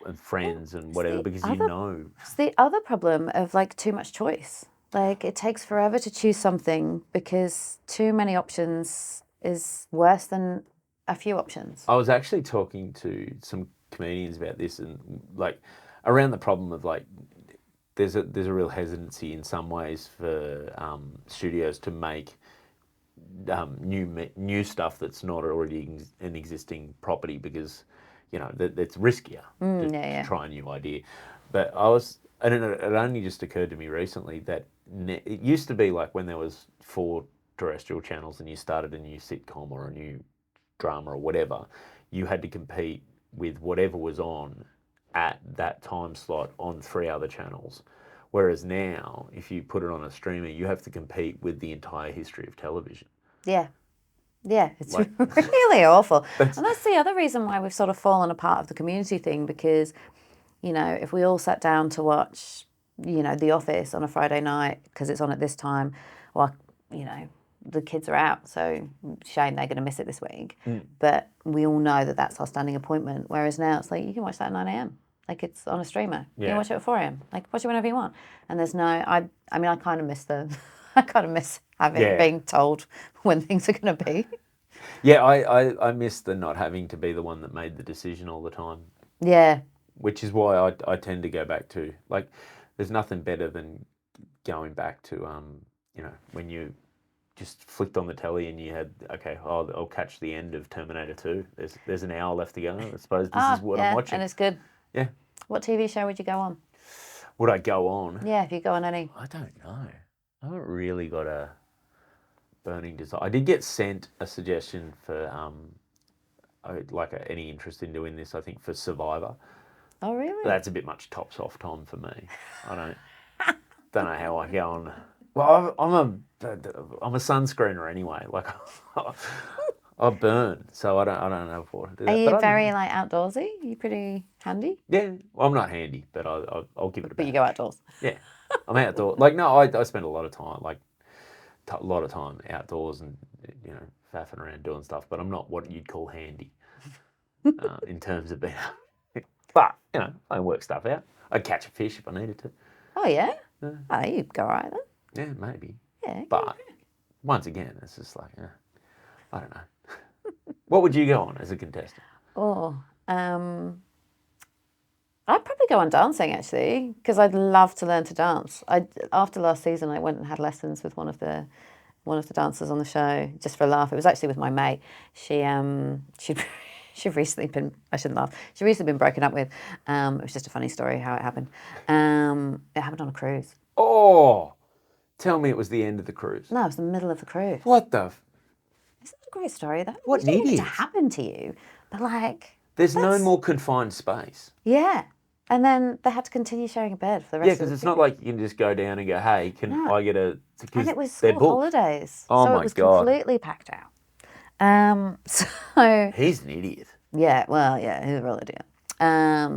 C: and Friends and whatever, because you know.
B: It's the other problem of like too much choice. Like it takes forever to choose something because too many options is worse than a few options.
C: I was actually talking to some comedians about this, and like around the problem of like there's a real hesitancy in some ways for studios to make new stuff that's not already an existing property, because you know that's riskier to try a new idea. But and it only just occurred to me recently that it used to be like when there was 4 terrestrial channels and you started a new sitcom or a new drama or whatever, you had to compete with whatever was on at that time slot on 3 other channels. Whereas now, if you put it on a streamer, you have to compete with the entire history of television.
B: Yeah. Yeah, it's like, really awful. And that's the other reason why we've sort of fallen apart of the community thing, because, you know, if we all sat down to watch, you know, The Office on a Friday night because it's on at this time, well, you know, the kids are out, so shame they're going to miss it this week. But we all know that that's our standing appointment, whereas now it's like you can watch that at 9 a.m. Like it's on a streamer. You can watch it at 4 a.m. Like watch it whenever you want. And there's no, I mean, I kind of miss I kind of miss having being told when things are going to be.
C: Yeah, I miss the not having to be the one that made the decision all the time.
B: Yeah.
C: Which is why I tend to go back to, like, there's nothing better than going back to, you know, when you just flicked on the telly and you had, okay, I'll catch the end of Terminator 2. There's an hour left to go. I suppose this is what I'm watching.
B: And it's good.
C: Yeah.
B: What TV show would you go on?
C: Would I go on?
B: Yeah, if you go on any.
C: I don't know. I haven't really got a burning desire. I did get sent a suggestion for any interest in doing this. I think for Survivor.
B: Oh really?
C: But that's a bit much tops off time for me. I don't know how I go on. Well, I'm a sunscreener anyway. Like I burn, so I don't know what to do.
B: Are you very like outdoorsy? Are you pretty handy?
C: Yeah, well, I'm not handy, but I'll give it a.
B: But you go outdoors.
C: Yeah, I'm outdoors. Like no, I spend a lot of time outdoors and, you know, faffing around doing stuff. But I'm not what you'd call handy in terms of being. But you know, I work stuff out. I'd catch a fish if I needed to.
B: Oh yeah. Oh, you'd go right then.
C: Yeah, maybe.
B: Yeah.
C: But once again, it's just like, I don't know. What would you go on as a contestant?
B: Oh, I'd probably go on dancing actually, because I'd love to learn to dance. After last season, I went and had lessons with one of the dancers on the show just for a laugh. It was actually with my mate. She'd recently been, I shouldn't laugh, she'd recently been broken up with. It was just a funny story how it happened. It happened on a cruise.
C: Oh, tell me it was the end of the cruise.
B: No, it was the middle of the cruise.
C: What the?
B: Isn't that a great story?
C: What
B: didn't
C: idiot?
B: to happen to you, but like...
C: There's no more confined space.
B: Yeah. And then they had to continue sharing a bed for the rest of the
C: Yeah, because it's not like you can just go down and go, hey, can I get a...
B: And it was school holidays.
C: Oh
B: so
C: my
B: it was
C: God.
B: completely packed out. So
C: he's an idiot.
B: Yeah, well, yeah, he's a real idiot.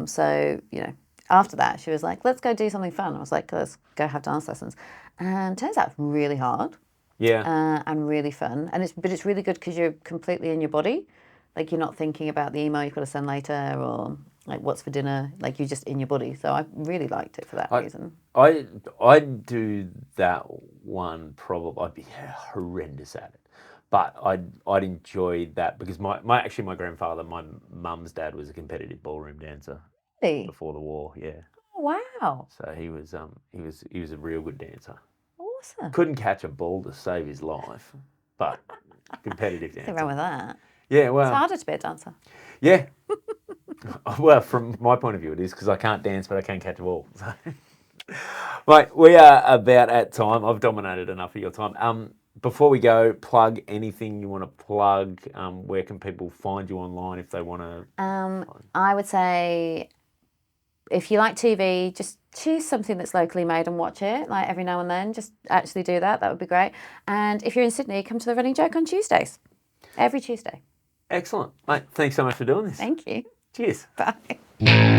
B: So, you know, after that, she was like, let's go do something fun. I was like, let's go have dance lessons. And it turns out it's really hard.
C: Yeah.
B: And really fun. But it's really good because you're completely in your body. Like, you're not thinking about the email you've got to send later or, like, what's for dinner. Like, you're just in your body. So I really liked it for that reason.
C: I'd do that one probably. I'd be horrendous at it. But I'd enjoy that because my grandfather, my mum's dad, was a competitive ballroom dancer.
B: Really?
C: Before the war, yeah.
B: Oh, wow.
C: So he was a real good dancer.
B: Awesome.
C: Couldn't catch a ball to save his life, but competitive dancer.
B: Nothing wrong with that.
C: Yeah, well.
B: It's harder to be a dancer.
C: Yeah. Well, from my point of view, it is because I can't dance, but I can catch a ball. So. Right, we are about at time. I've dominated enough of your time. before we go, plug anything you want to plug. Where can people find you online if they want to?
B: I would say, if you like TV, just choose something that's locally made and watch it, like every now and then. Just actually do that. That would be great. And if you're in Sydney, come to the Running Joke on Tuesdays. Every Tuesday.
C: Excellent. Mate, thanks so much for doing this.
B: Thank you.
C: Cheers.
B: Bye.